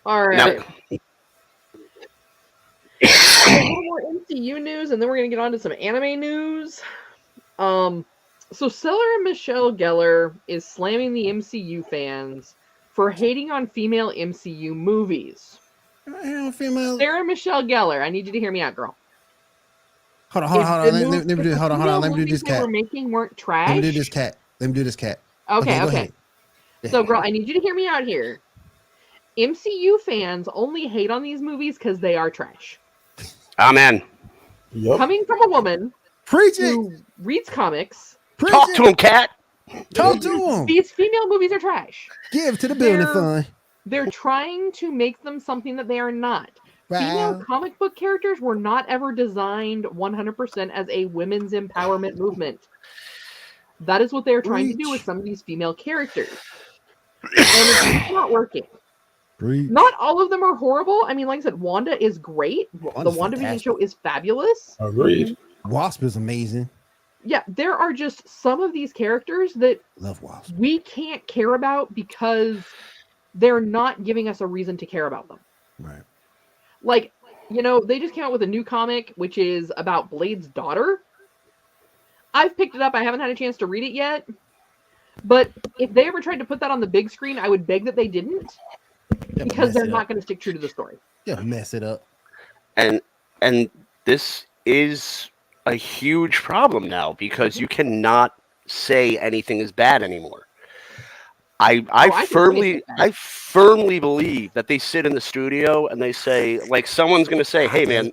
All right. Now, A little more MCU news, and then we're gonna get on to some anime news. So Sarah Michelle Gellar is slamming the MCU fans for hating on female MCU movies. Female. Sarah Michelle Gellar, I need you to hear me out, girl. Hold on. Let me do this cat. We're making weren't trash. Let me do this cat. Okay. Go ahead. So, girl, I need you to hear me out here. MCU fans only hate on these movies because they are trash. amen. Yep. Coming from a woman Preach it. who reads comics, Talk to him, cat. Talk to him. these female movies are trash. Give to the building fund. They're trying to make them something that they are not. Wow. Female comic book characters were not ever designed 100% as a women's empowerment movement. That is what they're trying to do with some of these female characters. And it's not working. Preach. Not all of them are horrible. I mean, like I said, Wanda is great. The WandaVision fantastic. show is fabulous. Agreed. Wasp is amazing. Yeah, there are just some of these characters that Love Wasp. we can't care about because they're not giving us a reason to care about them. Right. Like, they just came out with a new comic, which is about Blade's daughter. I've picked it up. I haven't had a chance to read it yet. But if they ever tried to put that on the big screen, I would beg that they didn't. Because they're not going to stick true to the story. Yeah, mess it up. And this is a huge problem now because you cannot say anything is bad anymore. I firmly believe that they sit in the studio and they say, like, someone's going to say, "Hey, man,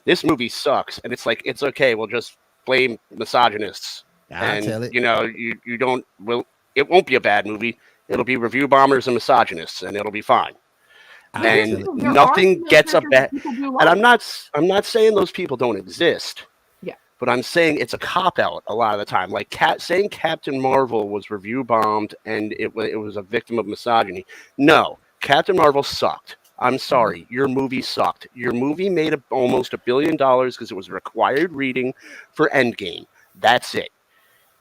this movie sucks," and it's like, it's okay. We'll just blame misogynists. I'll tell it. You don't. Well, it won't be a bad movie. It'll be review bombers and misogynists, and it'll be fine. And nothing gets a bad. And I'm not saying those people don't exist. Yeah. But I'm saying it's a cop out a lot of the time. Like saying Captain Marvel was review bombed and it was a victim of misogyny. No, Captain Marvel sucked. I'm sorry, your movie sucked. Your movie made almost $1 billion because it was required reading for Endgame. That's it.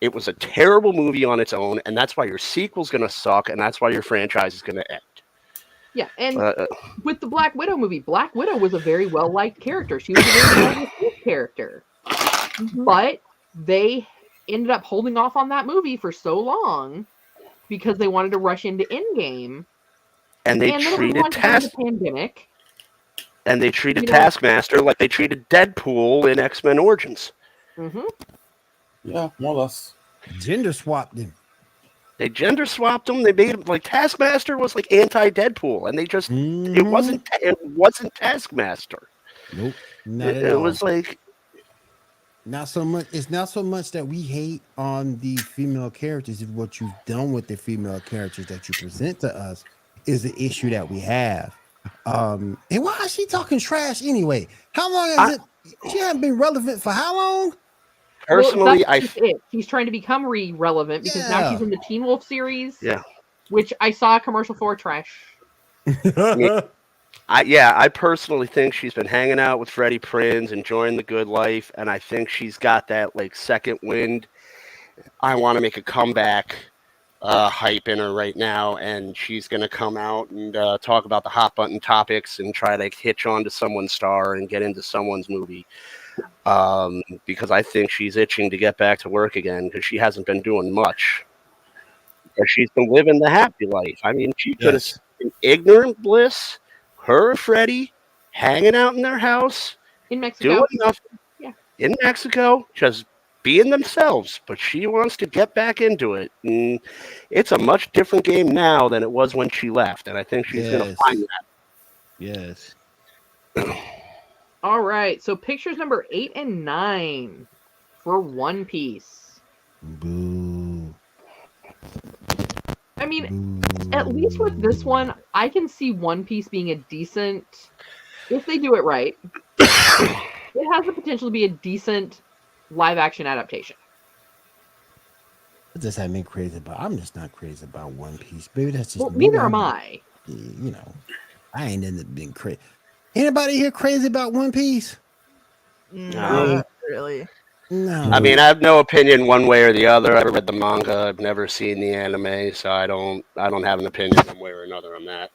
It was a terrible movie on its own, and that's why your sequel's going to suck, and that's why your franchise is going to end. Yeah, and with the Black Widow movie, Black Widow was a very well-liked character. She was a very well-received character. But they ended up holding off on that movie for so long because they wanted to rush into Endgame. And they then it was treated going to go into the pandemic. And they treated Taskmaster like they treated Deadpool in X-Men Origins. Yeah, more or less. Gender swapped him. They gender swapped him. They made him like Taskmaster was like anti-Deadpool, and they just it wasn't Taskmaster. Nope, not at It all. was like not so much. It's not so much that we hate on the female characters. It's what you've done with the female characters that you present to us is the issue that we have. And why is she talking trash anyway? How long has it? She hasn't been relevant for how long? Personally, she's trying to become relevant because now she's in the Teen Wolf series. Yeah, which I saw a commercial for. Trash. I personally think she's been hanging out with Freddie Prinze, enjoying the good life, and I think she's got that like second wind. I want to make a comeback hype in her right now, and she's going to come out and talk about the hot button topics and try to hitch onto someone's star and get into someone's movie. Because I think she's itching to get back to work again because she hasn't been doing much. But she's been living the happy life. I mean, she could have been ignorant bliss, her and Freddie hanging out in their house in Mexico, doing nothing. In Mexico, just being themselves. But she wants to get back into it. And it's a much different game now than it was when she left. And I think she's going to find that. Yes. All right, so pictures number 8 and 9 for One Piece. Boo. I mean, at least with this one, I can see One Piece being a decent, if they do it right, it has the potential to be a decent live-action adaptation. It just had me crazy about. I'm just not crazy about One Piece, baby. That's just well, neither am I. You know, I ain't ended up being crazy. Anybody here crazy about One Piece? No, not really. No. I mean, I have no opinion one way or the other. I've read the manga. I've never seen the anime, so I don't have an opinion one way or another on that.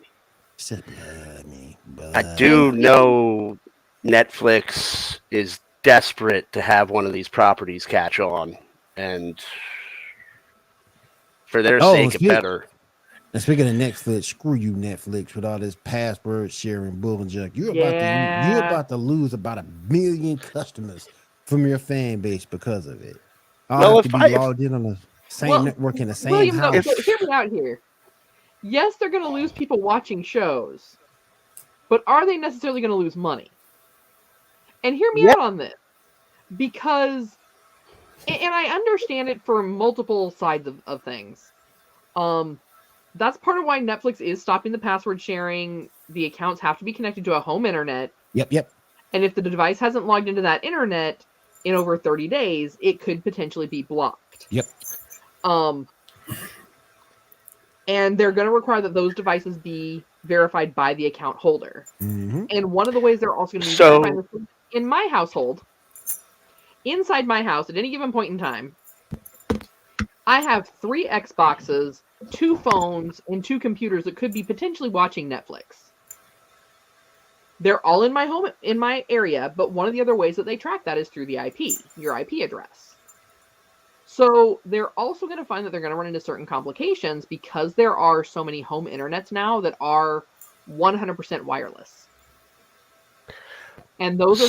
I do know Netflix is desperate to have one of these properties catch on, and for their sake, it better. And speaking of Netflix, screw you, Netflix, with all this password sharing bull and junk. You're about to lose about 1 million customers from your fan base because of it. Well, if I logged in on the same network in the same house. Hear me out here. Yes, they're going to lose people watching shows, but are they necessarily going to lose money? And hear me out on this, because, and I understand it for multiple sides of things. That's part of why Netflix is stopping the password sharing. The accounts have to be connected to a home internet. Yep. And if the device hasn't logged into that internet in over 30 days, it could potentially be blocked. Yep. And they're going to require that those devices be verified by the account holder. Mm-hmm. And one of the ways they're also going to be verifying this in my household, inside my house at any given point in time, I have 3 Xboxes, 2 phones, and 2 computers that could be potentially watching Netflix. They're all in my home, in my area, but one of the other ways that they track that is through the IP, your IP address. So they're also going to find that they're going to run into certain complications because there are so many home internets now that are 100% wireless. And those are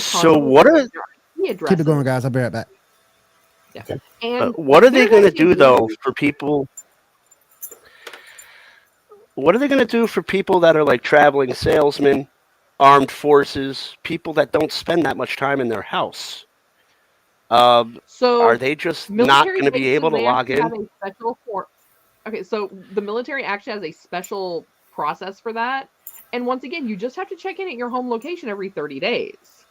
keep it going, guys. I'll be right back. Yeah. And what are they going to do though for people? What are they going to do for people that are like traveling salesmen, armed forces, people that don't spend that much time in their house? So are they just not going to be able to log in? Okay, so the military actually has a special process for that. And once again, you just have to check in at your home location every 30 days.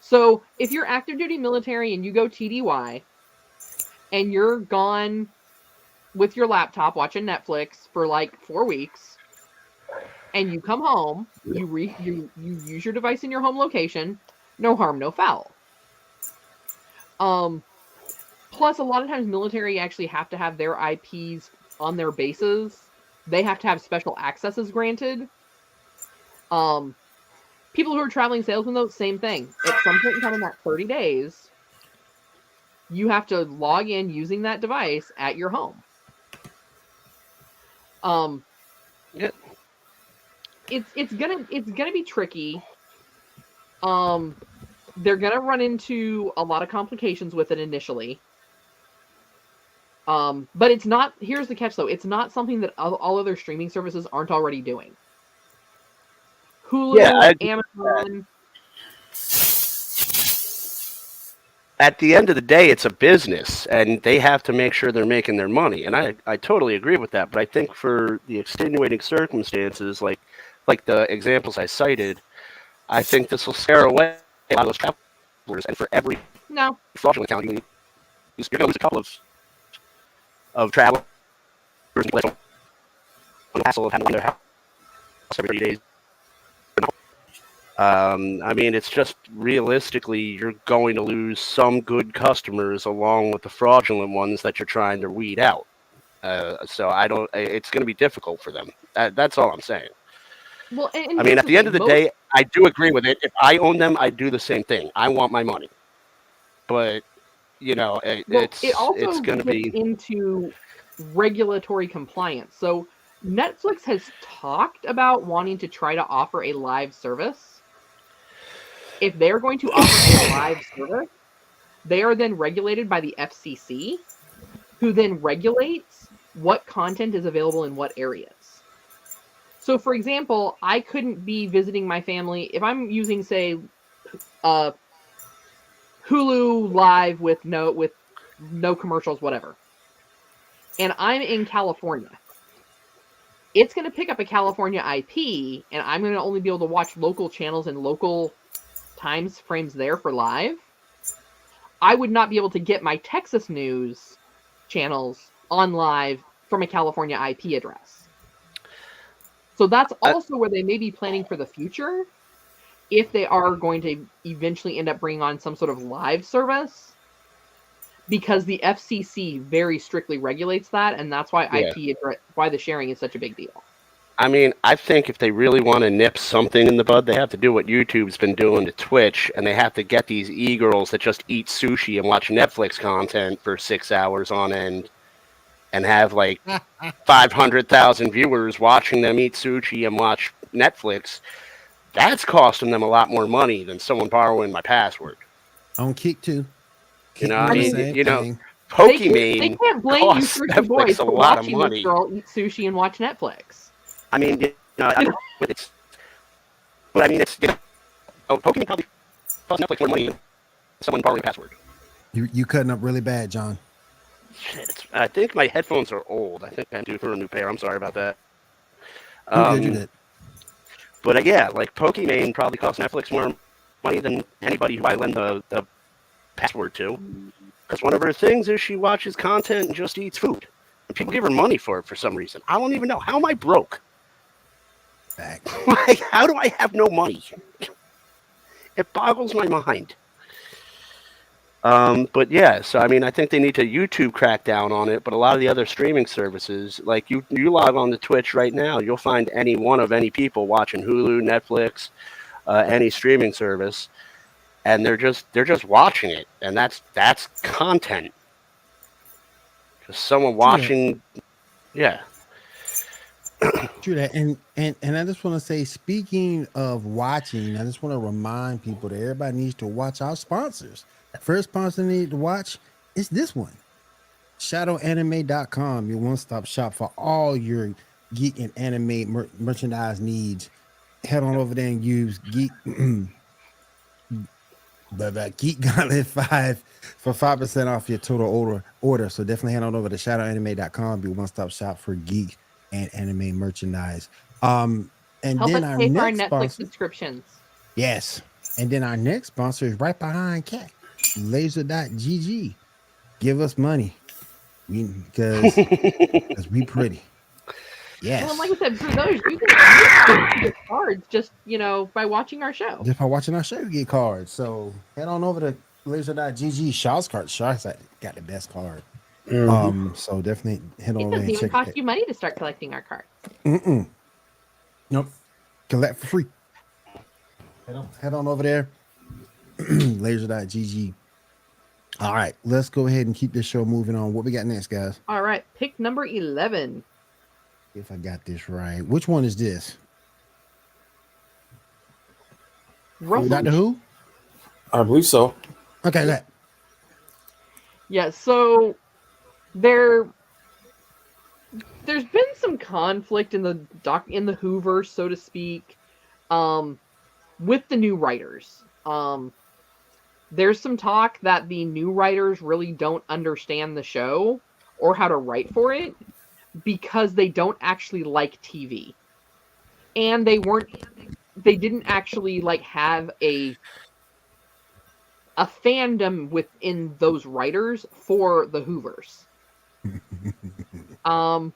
So if you're active duty military and you go TDY and you're gone with your laptop watching Netflix for like 4 weeks and you come home, you use your device in your home location, no harm, no foul. Plus, a lot of times military actually have to have their IPs on their bases they have to have special accesses granted. People who are traveling salesmen, though, same thing. At some point in time in that 30 days, you have to log in using that device at your home. Yeah. It's gonna be tricky. They're gonna run into a lot of complications with it initially. But it's not. Here's the catch, though. It's not something that all other streaming services aren't already doing. Hulu, Amazon. At the end of the day, it's a business, and they have to make sure they're making their money. And I totally agree with that. But I think for the extenuating circumstances, like the examples I cited, I think this will scare away a lot of those travelers. And for every fraudulent account, you're going to lose a couple of travelers on the hassle of having their house every 30 days. I mean, it's just realistically, you're going to lose some good customers along with the fraudulent ones that you're trying to weed out. So it's going to be difficult for them. That's all I'm saying. Well, I mean, at the end of the day, I do agree with it. If I own them, I'd do the same thing. I want my money. But, it's going to be into regulatory compliance. So Netflix has talked about wanting to try to offer a live service. If they're going to offer a live service, they are then regulated by the FCC, who then regulates what content is available in what areas. So, for example, I couldn't be visiting my family if I'm using, say, Hulu Live with no commercials, whatever, and I'm in California. It's going to pick up a California IP, and I'm going to only be able to watch local channels and local times frames there for live. I would not be able to get my Texas news channels on live from a California IP address. So that's also where they may be planning for the future, if they are going to eventually end up bringing on some sort of live service, because the FCC very strictly regulates that, and that's why why the sharing is such a big deal. I mean, I think if they really want to nip something in the bud, they have to do what YouTube's been doing to Twitch, and they have to get these e-girls that just eat sushi and watch Netflix content for 6 hours on end and have like 500,000 viewers watching them eat sushi and watch Netflix. That's costing them a lot more money than someone borrowing my password. On Kick too. Pokimane they can't blame you, costs Sushi Boy, Netflix for a lot of watching money. this girl eat sushi and watch Netflix. I mean, Pokemon probably costs Netflix more money than someone borrowing a password. You cutting up really bad, John. Shit, I think my headphones are old. I think I'm due for a new pair. I'm sorry about that. You did. But yeah, like Pokimane probably costs Netflix more money than anybody who I lend the password to. Because one of her things is she watches content and just eats food. And people give her money for it for some reason. I don't even know. How am I broke? Like, how do I have no money? It boggles my mind. But yeah, so I mean, I think they need to YouTube crack down on it. But a lot of the other streaming services, like you log on to Twitch right now, you'll find any one of any people watching Hulu, Netflix, any streaming service, and they're just watching it, and that's content. Just someone watching, yeah. True that, and I just want to say, speaking of watching, I just want to remind people that everybody needs to watch our sponsors. The first sponsor they need to watch is this one, ShadowAnime.com, your one-stop shop for all your geek and anime merchandise needs. Head on over there and use Geek Gauntlet 5 for 5% off your total order. So definitely head on over to ShadowAnime.com, your one-stop shop for geek and anime merchandise. And help then us pay for our next Netflix sponsor, subscriptions. yes. And then our next sponsor is right behind Cat, Laser.gg. Give us money, because we pretty. Yes. Well, like I said, for those, you can get cards just by watching our show. Just by watching our show, you get cards. So head on over to Laser.gg. Shaw's card. Shaw's got the best card. So definitely head It on over doesn't and even check cost it. you money to start collecting our cards. Nope. Collect for free. Head on over there. Laser.gg. All right, let's go ahead and keep this show moving on. What we got next, guys? All right, pick number 11. If I got this right. Which one is this? Russell. Doctor Who? I believe so. Okay, that. Yeah, so there's been some conflict in the Whoverse, so to speak, with the new writers. There's some talk that the new writers really don't understand the show or how to write for it because they don't actually like TV. And they didn't actually like have a fandom within those writers for the Whoverse. I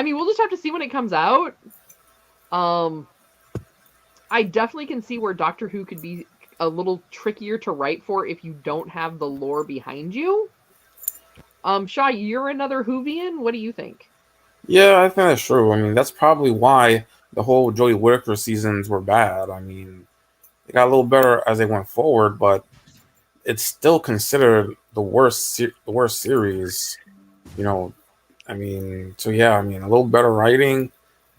mean, we'll just have to see when it comes out. I definitely can see where Doctor Who could be a little trickier to write for if you don't have the lore behind you. Shaw, you're another Whovian. What do you think? Yeah, I think that's true. I mean, that's probably why the whole Jodie Whittaker seasons were bad. I mean, they got a little better as they went forward, but it's still considered the worst series. You know, I mean, so yeah, I mean, a little better writing,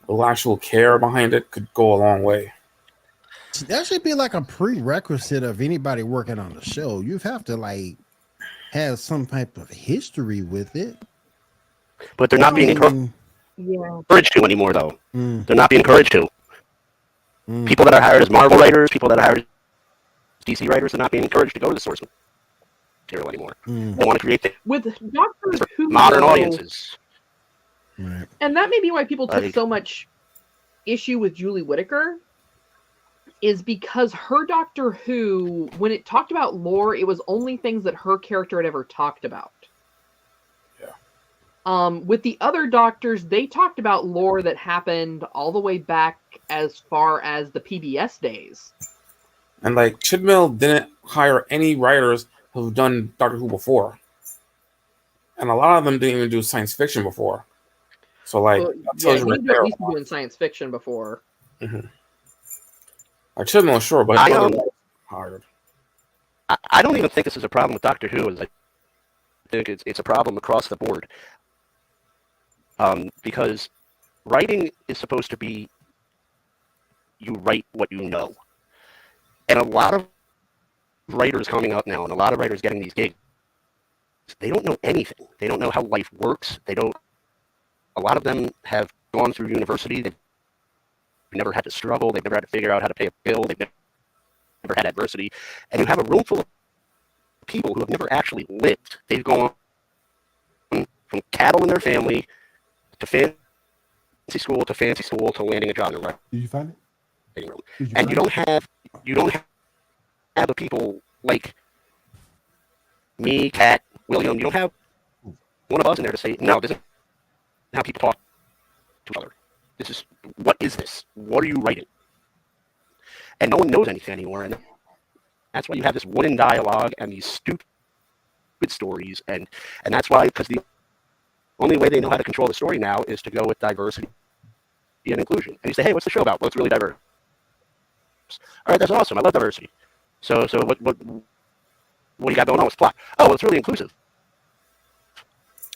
a little actual care behind it could go a long way. That should be like a prerequisite of anybody working on the show. You have to like have some type of history with it. But they're not being encouraged to anymore, though. They're not being encouraged to. People that are hired as Marvel writers, people that are hired as DC writers, are not being encouraged to go to the source material anymore. They want to create things With Doctor Who, modern audiences. Right. And that may be why people took so much issue with Julie Whittaker, is because her Doctor Who, when it talked about lore, it was only things that her character had ever talked about. Yeah. With the other Doctors, they talked about lore that happened all the way back as far as the PBS days. And like Chibnall didn't hire any writers who've done Doctor Who before, and a lot of them didn't even do science fiction before. So like, that tells you right there. At least doing science fiction before. Like Chibnall, sure, but hired. I don't even think this is a problem with Doctor Who. I think it's a problem across the board. Because writing is supposed to be, you write what you know. And a lot of writers coming up now, and a lot of writers getting these gigs, they don't know anything. They don't know how life works. A lot of them have gone through university. They've never had to struggle. They've never had to figure out how to pay a bill. They've never had adversity. And you have a room full of people who have never actually lived. They've gone from cattle in their family to fancy school to landing a job in a writing Did you find it? room. And you don't have the people like me, Kat, William. You don't have one of us in there to say, no, this is how people talk to each other. What is this? What are you writing? And no one knows anything anymore. And that's why you have this wooden dialogue and these stupid stories. And that's why, because the only way they know how to control the story now is to go with diversity and inclusion. And you say, hey, what's the show about? Well, it's really diverse. All right, that's awesome. I love diversity. So what do you got going on with the plot? Oh, well, it's really inclusive.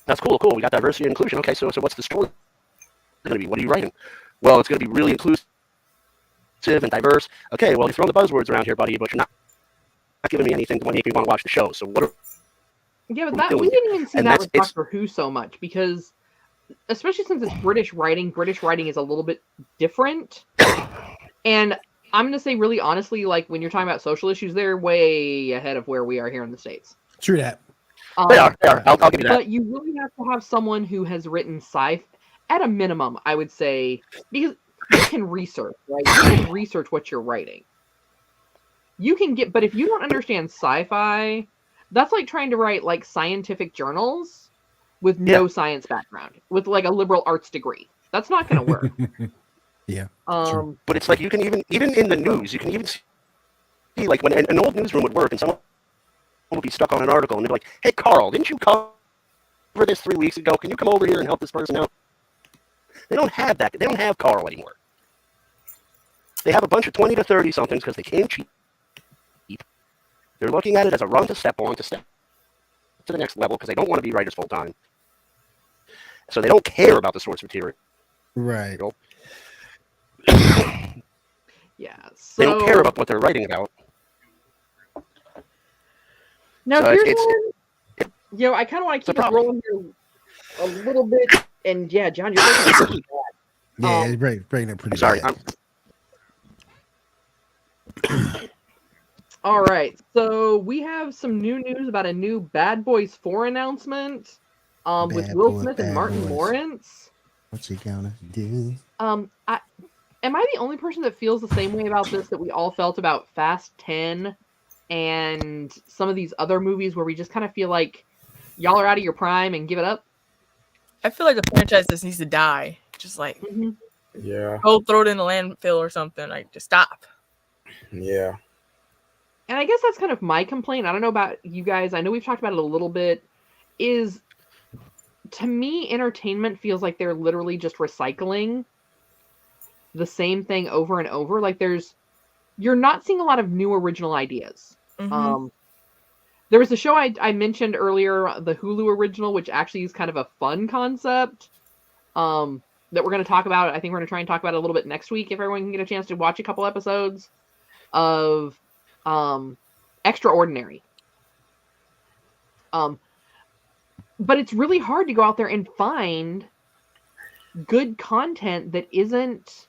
That's cool. We got diversity and inclusion. Okay, so what's the story going to be? What are you writing? Well, it's going to be really inclusive and diverse. Okay, well, you're throwing the buzzwords around here, buddy, but you're not giving me anything to make me want to watch the show. So what are Yeah, but we didn't even see that with Doctor Who so much, because especially since it's British writing is a little bit different. And I'm going to say really honestly, like when you're talking about social issues, they're way ahead of where we are here in the States. True that. They are. I'll give you that. But you really have to have someone who has written sci-fi, at a minimum, I would say, because you can research, right? You can research what you're writing. You can but if you don't understand sci-fi, that's like trying to write like scientific journals with no science background, with like a liberal arts degree. That's not going to work. Yeah. But it's like you can even in the news, you can even see like when an old newsroom would work and someone would be stuck on an article and they'd be like, hey, Carl, didn't you cover over this 3 weeks ago. Can you come over here and help this person out? They don't have that. They don't have Carl anymore. They have a bunch of 20 to 30 somethings because they came cheap. They're looking at it as a run to step on to step to the next level because they don't want to be writers full time. So they don't care about the source material. Right. Yeah. So They don't care about what they're writing about. now So here's it's- one. You know, I kind of want to keep a us problem. rolling here a little bit. And yeah, John, you're breaking it pretty bad. Yeah, it's breaking it pretty Sorry. bad. All right, so we have some new news about a new Bad Boys 4 announcement with Bad Will Boy, Smith and Bad Martin Boys. Lawrence. What's he gonna do? Am I the only person that feels the same way about this that we all felt about Fast 10 and some of these other movies where we just kind of feel like y'all are out of your prime and give it up? I feel like the franchise just needs to die. Just like Yeah. go throw it in the landfill or something. Like just stop. Yeah. And I guess that's kind of my complaint. I don't know about you guys. I know we've talked about it a little bit. Is to me, entertainment feels like they're literally just recycling the same thing over and over. Like you're not seeing a lot of new original ideas. Mhm. There was a show I mentioned earlier, the Hulu original, which actually is kind of a fun concept. That we're going to talk about. I think we're going to try and talk about it a little bit next week if everyone can get a chance to watch a couple episodes of Extraordinary. But it's really hard to go out there and find good content that isn't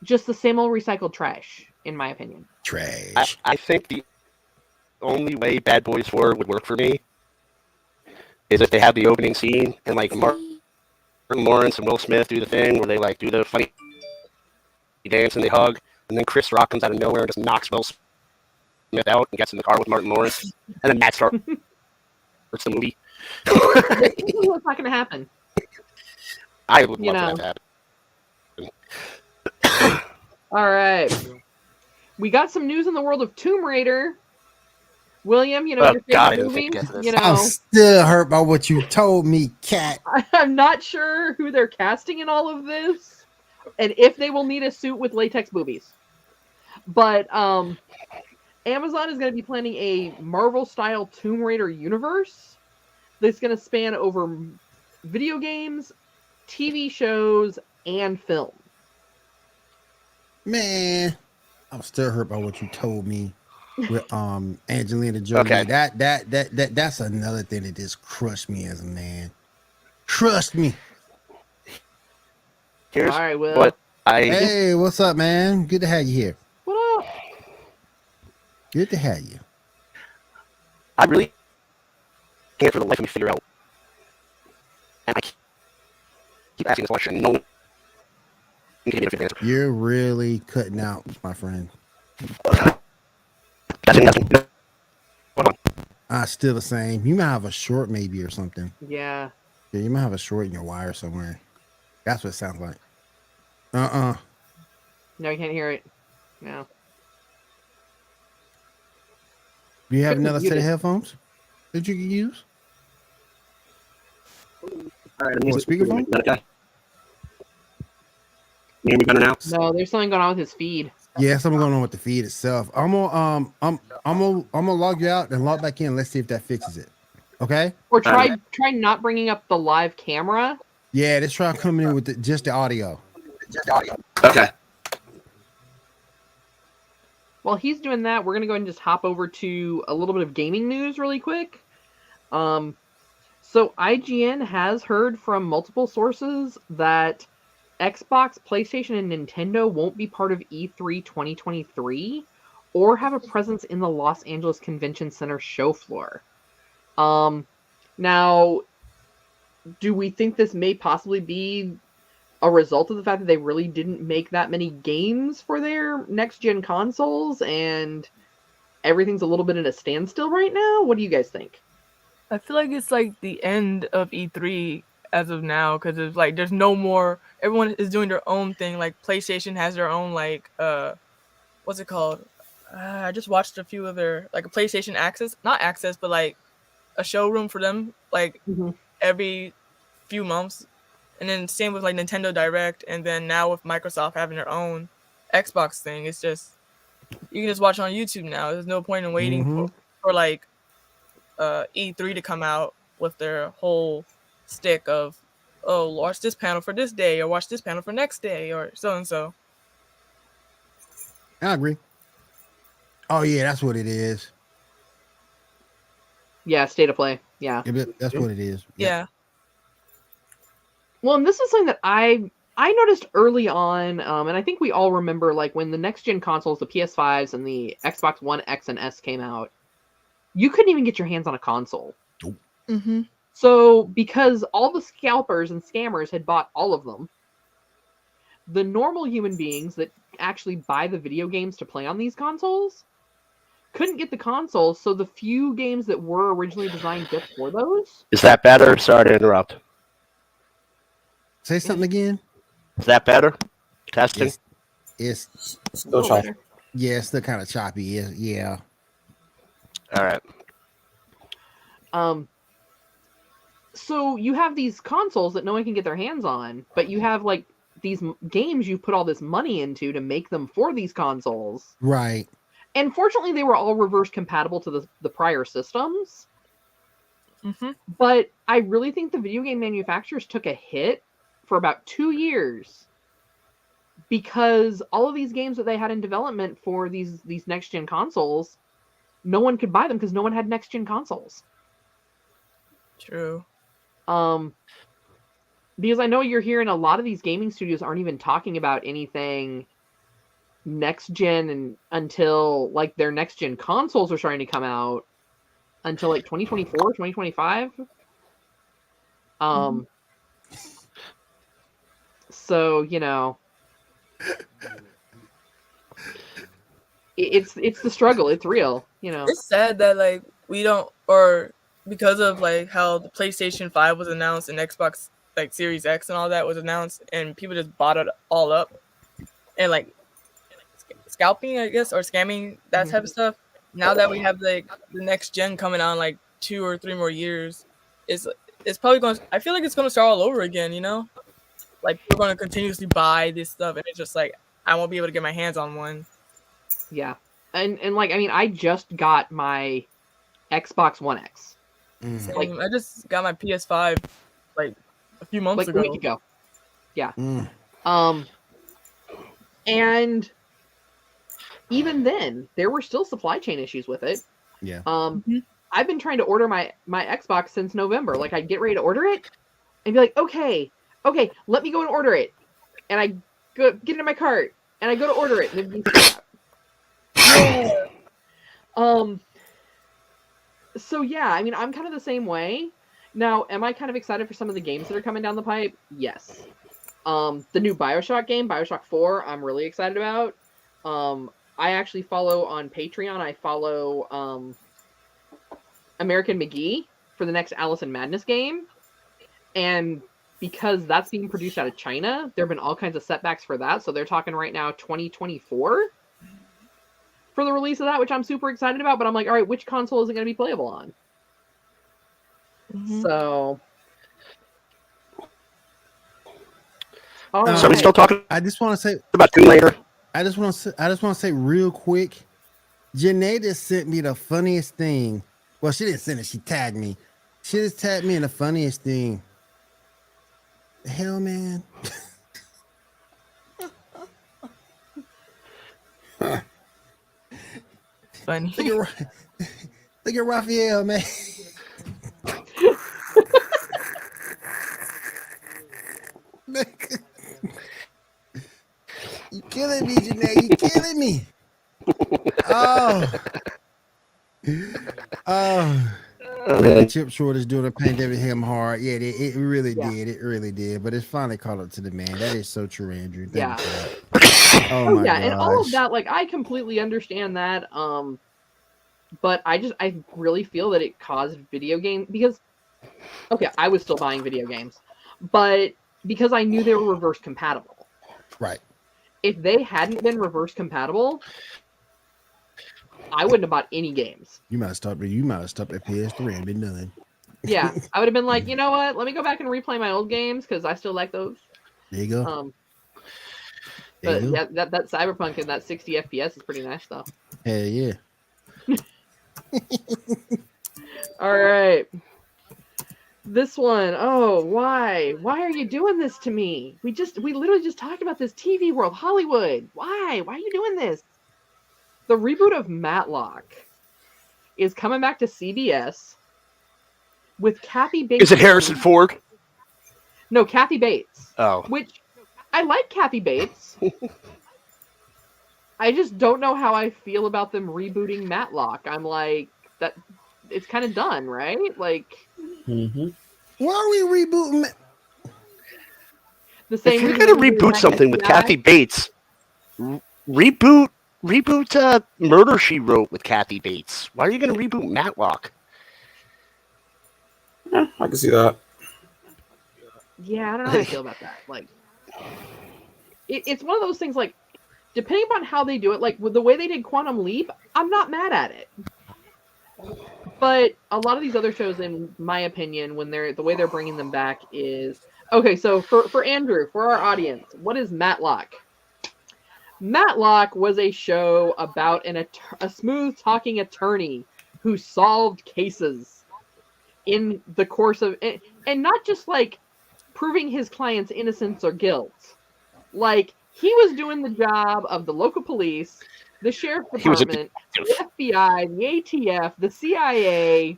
just the same old recycled trash, in my opinion. Trash. I think the only way Bad Boys 4 would work for me is if they have the opening scene and like Martin Lawrence and Will Smith do the thing where they like do the funny dance and they hug, and then Chris Rock comes out of nowhere and just knocks Will Smith out and gets in the car with Martin Lawrence, and then that starts the movie. What's not going to happen? I would You love know. that to happen. All right. We got some news in the world of Tomb Raider. William, you know, Oh, your favorite God, I didn't movie. think to get to this. You I'm know, still hurt by what you told me, Cat. I'm not sure who they're casting in all of this, and if they will need a suit with latex boobies. But Amazon is going to be planning a Marvel-style Tomb Raider universe that's going to span over video games, TV shows, and film. Man, I'm still hurt by what you told me with Angelina Jolie. Okay. That's another thing that just crushed me as a man. Trust me. Here's All right, Will. what I Hey, what's up, man? Good to have you here. What up? Good to have you. really can't for the life of me figure out. And I keep asking this question, and no one can give me a good answer. You're really cutting out, my friend. Nothing. Hold on. Still the same. You might have a short maybe or something. Yeah. Yeah, you might have a short in your wire somewhere. That's what it sounds like. No, you can't hear it. No. Do you have Couldn't another mute set of it. headphones that you can use? All right, I'm Or using speakerphone? Okay. You hear me better now? No, there's something going on with his feed. Yeah, something going on with the feed itself. I'm gonna log you out and log back in. Let's see if that fixes it. Okay? Or try not bringing up the live camera. Yeah, let's try coming in with just the audio. Okay. While he's doing that, we're going to go ahead and just hop over to a little bit of gaming news really quick. So IGN has heard from multiple sources that Xbox, PlayStation, and Nintendo won't be part of E3 2023 or have a presence in the Los Angeles Convention Center show floor. Now, do we think this may possibly be a result of the fact that they really didn't make that many games for their next-gen consoles and everything's a little bit at a standstill right now? What do you guys think? I feel like it's like the end of E3 as of now because it's like there's no more. Everyone is doing their own thing. Like PlayStation has their own like what's it called? I just watched a few of their like a PlayStation Access, not Access, but like a showroom for them. Like every few months. And then same with like Nintendo Direct, and then now with Microsoft having their own Xbox thing, it's just you can just watch on YouTube now. There's no point in waiting for like E3 to come out with their whole stick of, oh, watch this panel for this day or watch this panel for next day or so and so. I agree. Oh yeah, that's what it is. Yeah, state of play. Yeah. That's what it is. Yeah. Well, and this is something that I noticed early on, and I think we all remember, like, when the next-gen consoles, the PS5s and the Xbox One X and S came out, you couldn't even get your hands on a console. Nope. Mm-hmm. So, because all the scalpers and scammers had bought all of them, the normal human beings that actually buy the video games to play on these consoles couldn't get the consoles, so the few games that were originally designed just for those... Is that better? Sorry to interrupt. Say something again. Is that better? Testing? It's Still choppy. yeah, it's still kind of choppy. Yeah. All right. So you have these consoles that no one can get their hands on, but you have like these games you put all this money into to make them for these consoles. Right. And fortunately, they were all reverse compatible to the prior systems. Mm-hmm. But I really think the video game manufacturers took a hit for about 2 years because all of these games that they had in development for these next-gen consoles, no one could buy them because no one had next-gen consoles. True. Because I know you're hearing a lot of these gaming studios aren't even talking about anything next-gen and until like their next-gen consoles are starting to come out until like 2024, 2025. So, you know, it's the struggle. It's real, you know. It's sad that like we don't, or because of like how the PlayStation 5 was announced and Xbox like Series X and all that was announced, and people just bought it all up and like scalping, I guess, or scamming, that type of stuff. Now that we have like the next gen coming on like 2 or 3 more years, it's probably going to, I feel like it's going to start all over again, you know? Like we're going to continuously buy this stuff and it's just like I won't be able to get my hands on one. Yeah. And like, I mean, I just got my Xbox One X. Same. Like, I just got my PS5 like a few months like ago. a week ago. Yeah. And even then, there were still supply chain issues with it. Yeah. I've been trying to order my Xbox since November. Like, I'd get ready to order it and be like, okay, let me go and order it. And I go get it in my cart and I go to order it and it'd be so yeah, I mean, I'm kind of the same way. Now, am I kind of excited for some of the games that are coming down the pipe? Yes. The new BioShock game, BioShock 4, I'm really excited about. I actually follow on Patreon, I follow American McGee for the next Alice in Madness game. And because that's being produced out of China, there have been all kinds of setbacks for that. So they're talking right now 2024 for the release of that, which I'm super excited about. But I'm like, all right, which console is it going to be playable on? So... So we still talking I just want to say about Tomb Raider? I just want to say real quick, Janae just sent me the funniest thing. Well, she didn't send it, she tagged me. She just tagged me in the funniest thing. The hell, man. Funny. Look at Raphael, man. You killing me, Janae. You killing me. The chip shortage during the pandemic hit him hard. Yeah, it really did. It really did. But it's finally caught up to the man. That is so true, Andrew. Thank you for that. Oh my yeah, and all of gosh. that, like, I completely understand that. But I really feel that it caused video game because, okay, I was still buying video games, but because I knew they were reverse compatible. Right. If they hadn't been reverse compatible, I wouldn't have bought any games. You might have stopped at PS3 and been done. Yeah, I would have been like, you know what? Let me go back and replay my old games because I still like those. There you go. There But you go. yeah, that Cyberpunk and that 60 FPS is pretty nice though. Hell yeah. All right. This one, oh, why? Why are you doing this to me? We literally just talked about this. TV world, Hollywood. Why? Why are you doing this? The reboot of Matlock is coming back to CBS with Kathy Bates. Is it Harrison Ford? No, Kathy Bates. Oh. Which I like Kathy Bates. I just don't know how I feel about them rebooting Matlock. I'm like, that it's kind of done, right? Like, Why are we rebooting? the same. If you're reason gonna we did reboot Magnum something with PI. Kathy Bates, reboot Murder She Wrote with Kathy Bates. Why are you gonna reboot Matlock? Yeah, I can see that. Yeah, I don't know how I feel about that. Like, it's one of those things. Like, depending upon how they do it, like with the way they did Quantum Leap, I'm not mad at it. But a lot of these other shows, in my opinion, when the way they're bringing them back is okay. So for Andrew, for our audience, what is Matlock? Matlock was a show about a smooth talking attorney who solved cases in the course of, and not just like proving his client's innocence or guilt. Like, he was doing the job of the local police, the sheriff's department, the FBI, the ATF, the CIA,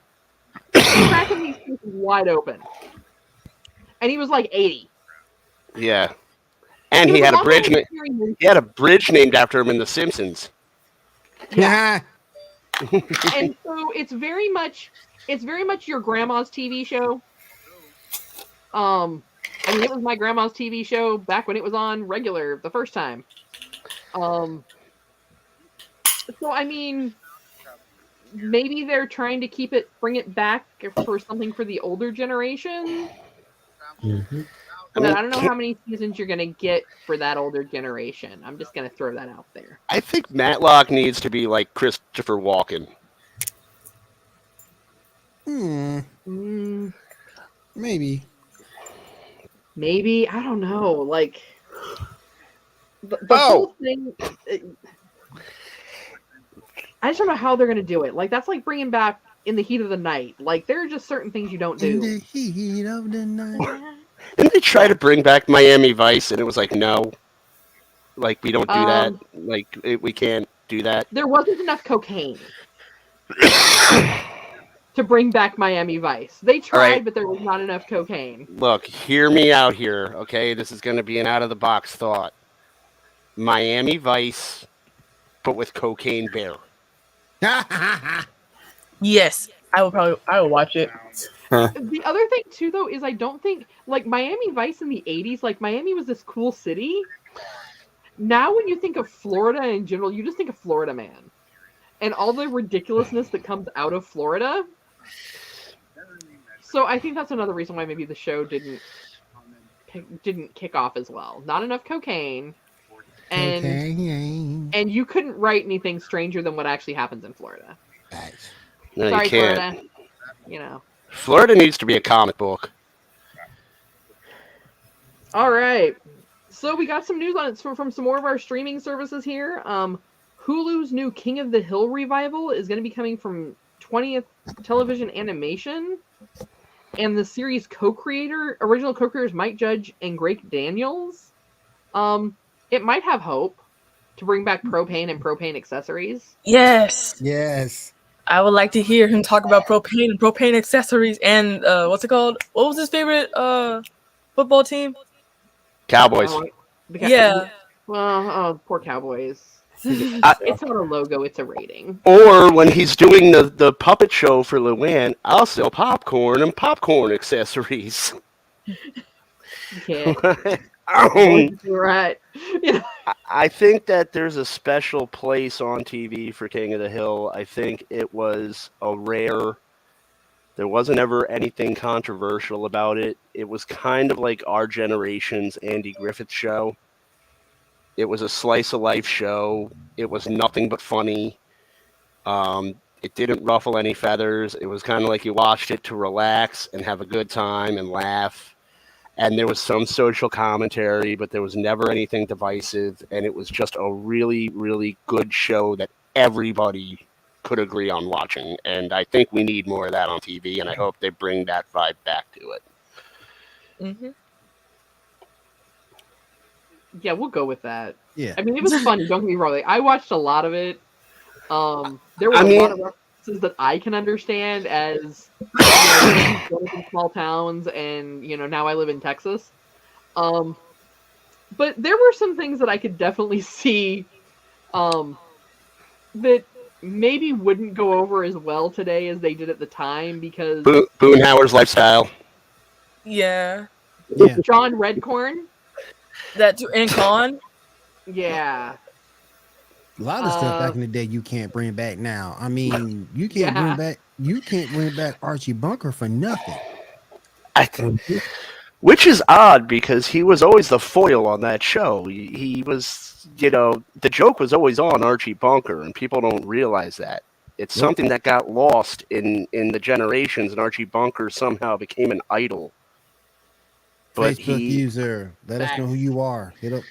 cracking these cases wide open. And he was like 80. Yeah, and he had a bridge. He had a bridge named after him in The Simpsons. Yeah. And so it's very much your grandma's TV show. I mean, it was my grandma's TV show back when it was on regular the first time. So I mean, maybe they're trying to bring it back for something for the older generation. But I don't know how many seasons you're gonna get for that older generation. I'm just gonna throw that out there. I think Matlock needs to be like Christopher Walken. Maybe. Maybe, I don't know. Like, the whole thing. I just don't know how they're gonna do it. Like, that's like bringing back In the Heat of the Night. Like, there are just certain things you don't do. In the heat of the night. Didn't they try to bring back Miami Vice, and it was like, no, like we don't do that. Like we can't do that. There wasn't enough cocaine to bring back Miami Vice. They tried, right, but there was not enough cocaine. Look, hear me out here, okay? This is going to be an out-of-the-box thought. Miami Vice, but with Cocaine Bear. Yes, I will watch it. The other thing too, though, is I don't think like Miami Vice in the 80s. Like, Miami was this cool city. Now, when you think of Florida in general, you just think of Florida Man, and all the ridiculousness that comes out of Florida. So I think that's another reason why maybe the show didn't kick off as well. Not enough cocaine, and you couldn't write anything stranger than what actually happens in Florida. No, Sorry, you can't. Florida. You know. Florida needs to be a comic book. All right. So we got some news on it from some more of our streaming services here. Hulu's new King of the Hill revival is going to be coming from 20th Television Animation. And the series original co-creators Mike Judge and Greg Daniels. It might have hope to bring back propane and propane accessories. Yes. Yes. I would like to hear him talk about propane and propane accessories and what's it called? What was his favorite football team? Cowboys. Yeah. Well, poor Cowboys. It's not a logo, it's a rating. Or when he's doing the puppet show for Luann, I'll sell popcorn and popcorn accessories. Yeah. Right. Yeah. I think that there's a special place on TV for King of the Hill. I think it was a rare. There wasn't ever anything controversial about it. It was kind of like our generation's Andy Griffith show. It was a slice of life show. It was nothing but funny. It didn't ruffle any feathers. It was kind of like you watched it to relax and have a good time and laugh. And there was some social commentary, but there was never anything divisive. And it was just a really, really good show that everybody could agree on watching. And I think we need more of that on TV, and I hope they bring that vibe back to it. Mm-hmm. Yeah, we'll go with that. Yeah. I mean, it was funny. Don't get me wrong. Like, I watched a lot of it. There were a lot of references that I can understand as growing up in small towns, and now I live in Texas. But there were some things that I could definitely see that maybe wouldn't go over as well today as they did at the time, because Boonhauer's lifestyle. Yeah. John Redcorn. That too, and Con. Yeah. A lot of stuff back in the day you can't bring back now. I mean, you can't bring back Archie Bunker for nothing. Which is odd, because he was always the foil on that show. He was, the joke was always on Archie Bunker, and people don't realize that. It's something that got lost in the generations, and Archie Bunker somehow became an idol. But Facebook user, let us know who you are. Hit up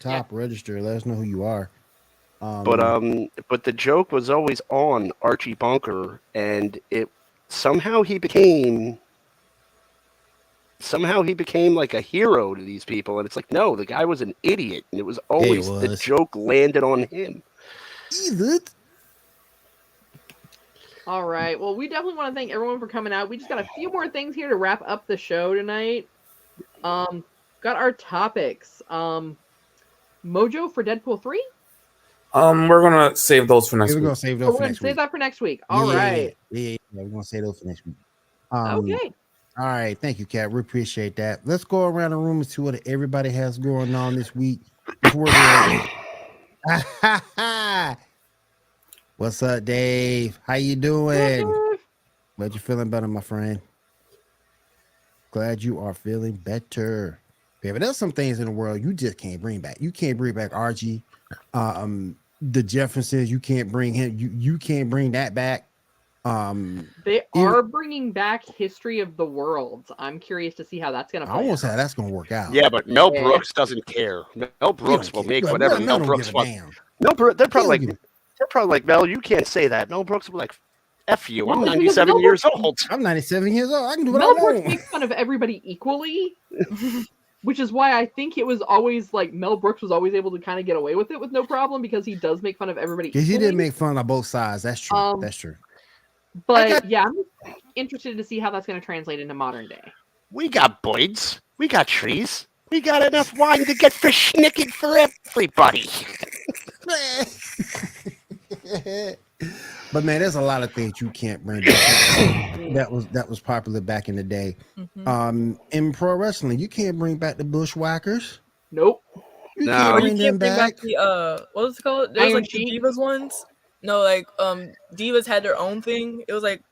top, register, let us know who you are. But the joke was always on Archie Bunker, and somehow he became like a hero to these people, and it's like, no, the guy was an idiot, and it was always the joke landed on him. All right. Well, we definitely want to thank everyone for coming out. We just got a few more things here to wrap up the show tonight. Got our topics. Mojo for Deadpool 3? We're gonna save those for next week. We're gonna save those for next week. Save that for next week. All right. Yeah, we're gonna save those for next week. Okay. All right, thank you, Kat. We appreciate that. Let's go around the room and see what everybody has going on this week. What's up, Dave? How you doing? Glad you're feeling better, my friend. Glad you are feeling better. Yeah, but there's some things in the world you just can't bring back. You can't bring back Archie, the Jeffersons. You can't bring him. You can't bring that back. They are bringing back History of the Worlds. I'm curious to see how that's gonna play. I won't say how that's gonna work out. Yeah, but Mel Brooks doesn't care. Mel Brooks will make whatever Mel Brooks wants. They're probably like, Mel, you can't say that. Mel Brooks will be like, F you. I'm 97 years old. I'm 97 years old. I can do what Mel I want. Brooks makes fun of everybody equally, which is why I think it was always like Mel Brooks was always able to kind of get away with it with no problem, because he does make fun of everybody equally. He did make fun of both sides. That's true. That's true. But I'm interested to see how that's going to translate into modern day. We got Boyds. We got trees. We got enough wine to get verschnicken for everybody. But man, there's a lot of things you can't bring back. that was popular back in the day. Mm-hmm. In pro wrestling, you can't bring back the Bushwhackers. Nope. You can't bring them back. The what was it called? There's like the Divas ones. No, like Divas had their own thing. It was like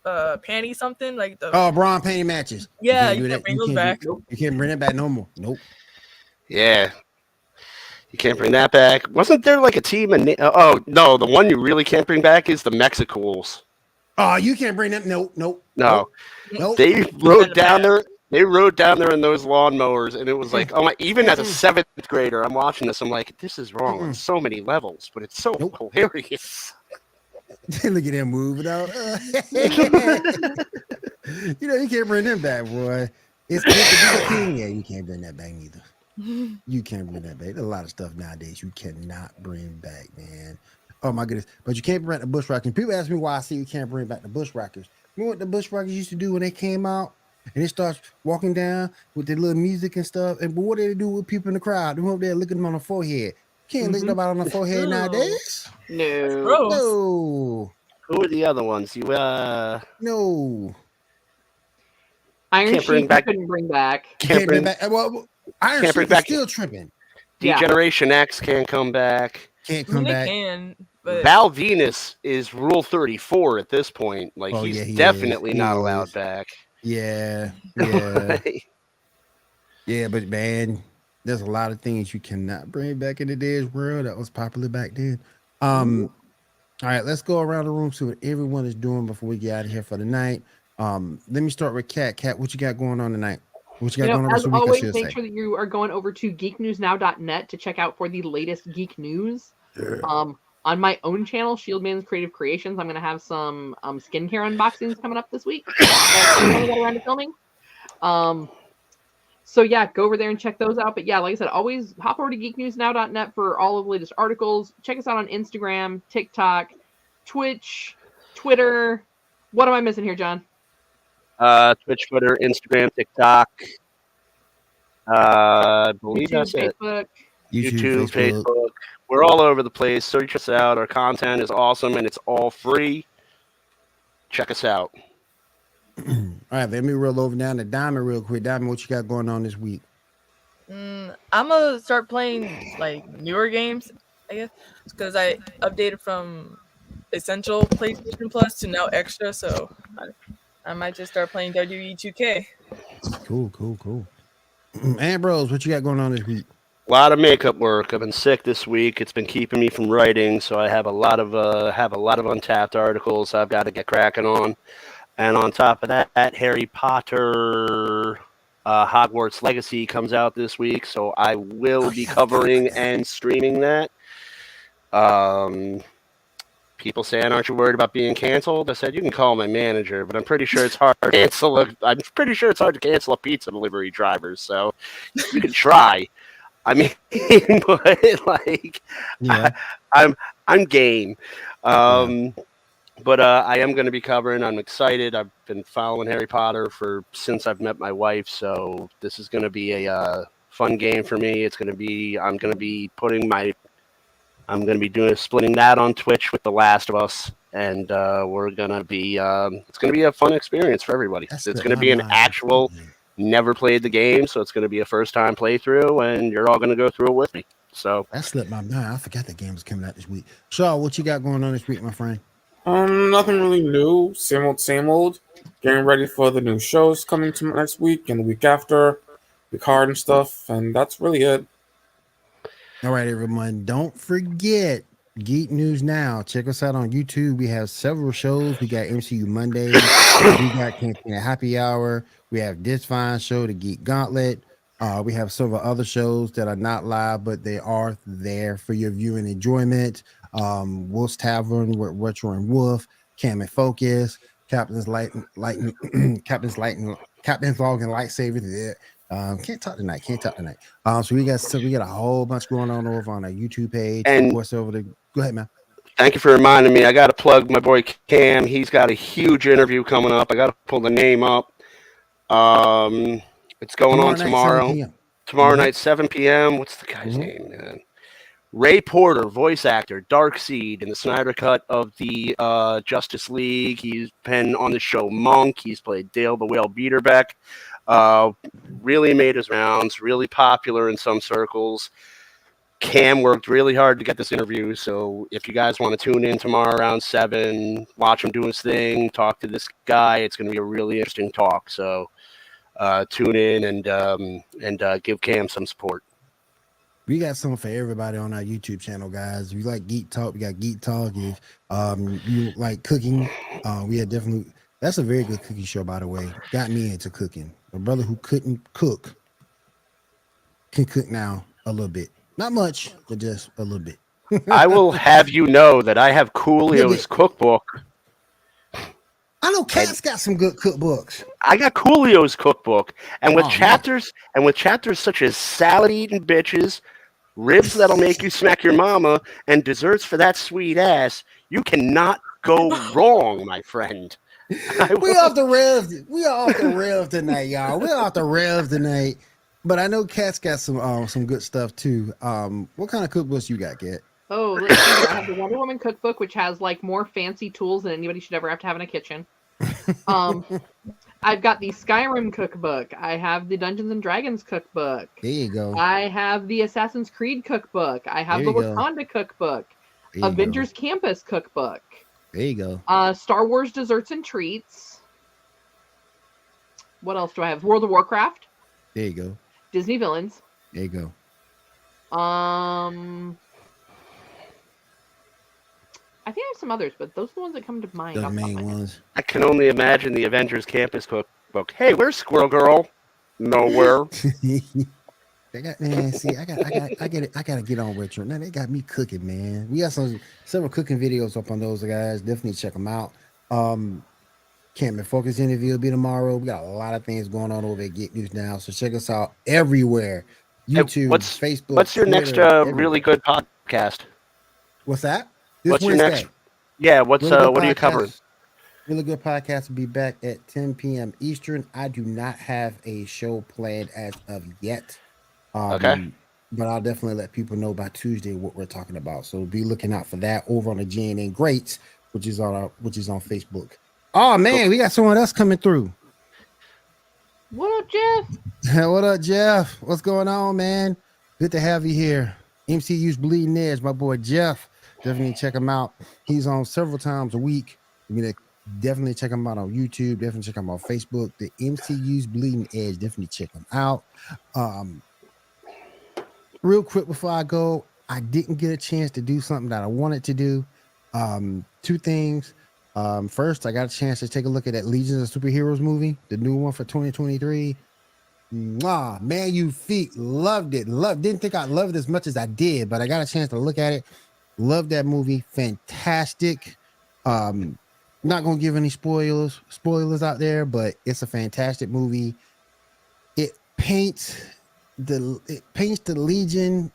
panty something like the brawn panty matches. Yeah, you can't bring those back. You can't bring it back no more. Nope. Yeah. You can't bring that back. Wasn't there like a team? Oh no, the one you really can't bring back is the Mexicools. Oh, you can't bring them. Nope. No. They rode down there. They rode down there in those lawnmowers, and it was like, oh my! Even as a 7th grader, I'm watching this. I'm like, this is wrong on so many levels, but it's so hilarious. Look at them moving out. You can't bring them back, boy. It's good to be a king. Yeah, you can't bring that back neither. You can't bring that back. There's a lot of stuff nowadays you cannot bring back, man. Oh my goodness! But you can't bring back the Bushwhackers. People ask me why I say you can't bring back the Bushwhackers. You know what the Bushwhackers used to do when they came out? And they start walking down with their little music and stuff. And but what do they do with people in the crowd? They're up there looking them on the forehead. Can't look nobody on the forehead nowadays. No. Who are the other ones? No. Iron Sheik couldn't bring back. Can't bring back. Well, Iron Sheik is still tripping. Degeneration X can't come back. Can't come back. They can. But Val Venus is Rule 34 at this point. Like he's definitely not allowed back. Yeah. Yeah, but man, there's a lot of things you cannot bring back in today's world that was popular back then. All right, let's go around the room, see what everyone is doing before we get out of here for the night. Let me start with Kat. Kat, what you got going on tonight? What you got going on As this week? I always, should make say. sure that you are going over to geeknewsnow.net to check out for the latest geek news. On my own channel, Shieldman's Creative Creations, I'm going to have some skincare unboxings coming up this week. I got around to filming. So yeah, go over there and check those out. But yeah, like I said, always hop over to geeknewsnow.net for all of the latest articles. Check us out on Instagram, TikTok, Twitch, Twitter. What am I missing here, John? Twitch, Twitter, Instagram, TikTok. I believe that's it. Facebook. YouTube, Facebook. We're all over the place. Search us out. Our content is awesome and it's all free. Check us out. All right, let me roll over down to Diamond real quick. Diamond, what you got going on this week? I'm gonna start playing like newer games, I guess, because I updated from Essential PlayStation Plus to now Extra, so I might just start playing WWE 2K. Cool. Ambrose, what you got going on this week? A lot of makeup work. I've been sick this week. It's been keeping me from writing, so I have a lot of untapped articles I've got to get cracking on. And on top of that, Harry Potter Hogwarts Legacy comes out this week, so I will be covering and streaming that. People saying, "Aren't you worried about being canceled?" I said, "You can call my manager, but I'm pretty sure it's hard to cancel. I'm pretty sure it's hard to cancel a pizza delivery driver. So you can try. I mean, but like, Yeah. I'm game." But I am going to be covering. I'm excited. I've been following Harry Potter since I've met my wife. So this is going to be a fun game for me. I'm going to be splitting that on Twitch with The Last of Us, and we're going to be. It's going to be a fun experience for everybody. It's going to be an actual. Never played the game, so it's going to be a first time playthrough, and you're all going to go through it with me. So that slipped my mind. I forgot the game was coming out this week. Shaw, what you got going on this week, my friend? Nothing really new. Same old. Getting ready for the new shows coming to next week and the week after, the card and stuff, and that's really it. All right, everyone. Don't forget Geek News Now. Check us out on YouTube. We have several shows. We got MCU Mondays. We got Cantina Happy Hour. We have this fine show, the Geek Gauntlet. We have several other shows that are not live, but they are there for your viewing enjoyment. Wolf's Tavern with Retro and Wolf, Cam and Focus, Captain's Vlog and Lightsaber. Can't talk tonight. So we got a whole bunch going on over on our YouTube page. And of course, go ahead, man. Thank you for reminding me. I got to plug my boy Cam. He's got a huge interview coming up. I got to pull the name up. It's going on tomorrow. Tomorrow night, 7 p.m. What's the guy's name, man? Ray Porter, voice actor, Darkseid in the Snyder Cut of the Justice League. He's been on the show Monk. He's played Dale the Whale Beaterbeck. Really made his rounds, really popular in some circles. Cam worked really hard to get this interview, so if you guys want to tune in tomorrow around 7, watch him do his thing, talk to this guy, it's going to be a really interesting talk. So tune in and give Cam some support. We got something for everybody on our YouTube channel, guys. If you like Geek Talk, we got Geek Talk. If you like cooking, we are definitely. That's a very good cooking show, by the way. Got me into cooking. A brother who couldn't cook can cook now a little bit. Not much, but just a little bit. I will have you know that I have Coolio's cookbook. I know Cat's got some good cookbooks. I got Coolio's cookbook, and with chapters such as salad eating bitches, ribs that'll make you smack your mama, and desserts for that sweet ass, you cannot go wrong, my friend. We off the rails. We are off the rails tonight, y'all. We're off the rails tonight. But I know Cat's got some good stuff too. What kind of cookbooks you got, Cat? Oh, let's see. I have the Wonder Woman cookbook, which has like more fancy tools than anybody should ever have to have in a kitchen. I've got the Skyrim cookbook. I have the Dungeons and Dragons cookbook. There you go. I have the Assassin's Creed cookbook. I have the Wakanda cookbook. Avengers Campus cookbook. There you go. Star Wars Desserts and Treats. What else do I have? World of Warcraft. There you go. Disney Villains. There you go. I I think I have some others, but those are the ones that come to mind. The off the top of main my head. ones. I can only imagine the Avengers Campus Cookbook. Hey, where's Squirrel Girl? Nowhere. They got man. See, I get it. I gotta get on with you. Now they got me cooking, man. We got several cooking videos up on those guys. Definitely check them out. Campbell Focus interview will be tomorrow. We got a lot of things going on over at Get News now, so check us out everywhere. YouTube, Facebook. What's your Twitter, next everywhere. really good podcast? What's that? This What's Wednesday. your next? Yeah, what are you covering? Really Good Podcast will be back at 10 p.m. Eastern. I do not have a show planned as of yet. Okay. But I'll definitely let people know by Tuesday what we're talking about. So be looking out for that over on the GNN Greats, which is on Facebook. Oh man, we got someone else coming through. What up, Jeff? What up, Jeff? What's going on, man? Good to have you here. MCU's Bleeding Edge, my boy Jeff. Definitely check him out. He's on several times a week. Definitely check him out on YouTube. Definitely check him out on Facebook. The MCU's Bleeding Edge. Definitely check him out. Real quick before I go, I didn't get a chance to do something that I wanted to do. Two things. First, I got a chance to take a look at that Legions of Superheroes movie, the new one for 2023. Man, you feet loved it. Didn't think I loved it as much as I did, but I got a chance to look at it. Loved that movie. Fantastic. Not gonna give any spoilers out there, but it's a fantastic movie. It paints the Legion,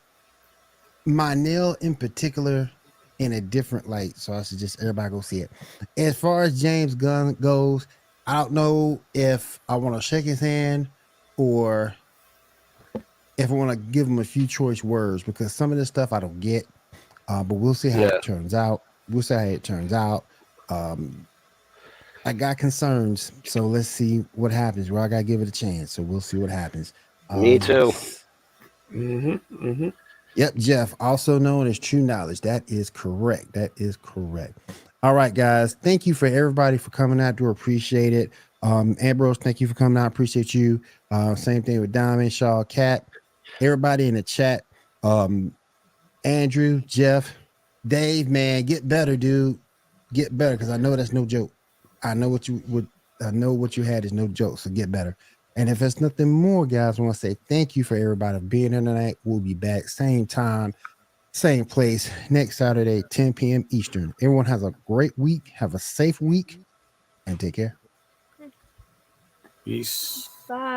Mynell in particular, in a different light. So I suggest everybody go see it. As far as James Gunn goes, I don't know if I want to shake his hand or if I want to give him a few choice words, because some of this stuff I don't get. But we'll see how it turns out. I got concerns, so let's see what happens. Well, I gotta give it a chance, so we'll see what happens. Me too. Yep, Jeff, also known as True Knowledge. That is correct. All right, guys. Thank you for everybody for coming out. Do appreciate it. Ambrose, thank you for coming out. Appreciate you. Same thing with Diamond, Shaw, Cat, everybody in the chat. Andrew, Jeff, Dave, man, get better, dude. Get better, because I know that's no joke. I know what you had is no joke, so get better. And if there's nothing more, guys, I want to say thank you for everybody being here tonight. We'll be back same time, same place next Saturday, 10 p.m. Eastern. Everyone has a great week. Have a safe week, and take care. Peace. Bye.